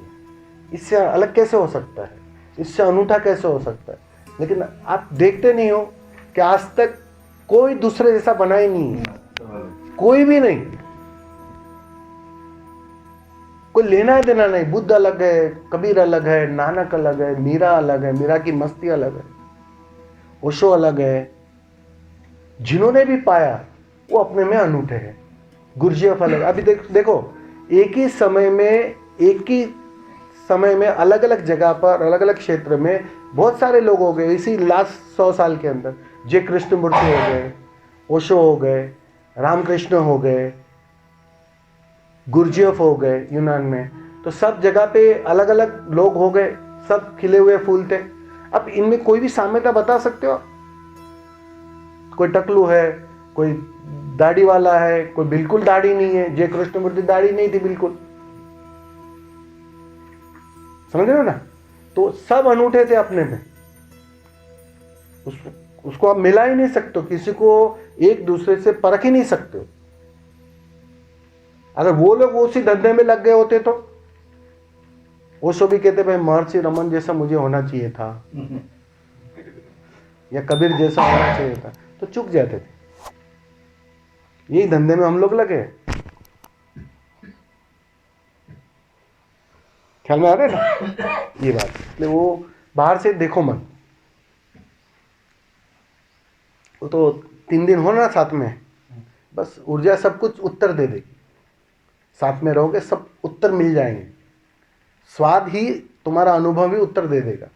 B: इससे अलग कैसे हो सकता है, इससे अनूठा कैसे हो सकता है। लेकिन आप देखते नहीं हो कि आज तक कोई दूसरे जैसा बना ही नहीं है, कोई भी नहीं, कोई लेना देना नहीं। बुद्ध अलग है, कबीर अलग है, नानक अलग है, मीरा अलग है, मीरा की मस्ती अलग है, ओशो अलग है। जिन्होंने भी पाया वो अपने में अनूठे हैं। गुरजीएफ अलग। अभी देखो एक ही समय में अलग अलग जगह पर, अलग अलग क्षेत्र में बहुत सारे लोग हो गए इसी लास्ट 100 साल के अंदर। जे कृष्णमूर्ति हो गए, ओशो हो गए, रामकृष्ण हो गए, गुरजीएफ हो गए यूनान में। तो सब जगह पे अलग अलग लोग हो गए, सब खिले हुए फूल थे। अब इनमें कोई भी साम्यता बता सकते हो? कोई टकलू है, कोई दाढ़ी वाला है, कोई बिल्कुल दाढ़ी नहीं है। जय कृष्णमूर्ति दाढ़ी नहीं थी बिल्कुल, समझ रहे हो ना? तो सब अनूठे थे अपने में। उसको आप मिला ही नहीं सकते, किसी को एक दूसरे से परख ही नहीं सकते। अगर वो लोग उसी धंधे में लग गए होते तो वो सो भी कहते भाई महर्षि रमन जैसा मुझे होना चाहिए था या कबीर जैसा होना चाहिए था, तो चुक जाते थे। यही धंधे में हम लोग लगे। ख्याल में आ रहा है ना ये बात? इसलिए वो बाहर से देखो मत। वो तो 3 दिन हो ना साथ में, बस ऊर्जा सब कुछ उत्तर दे देगी। साथ में रहोगे सब उत्तर मिल जाएंगे। स्वाद ही तुम्हारा अनुभव ही उत्तर दे देगा।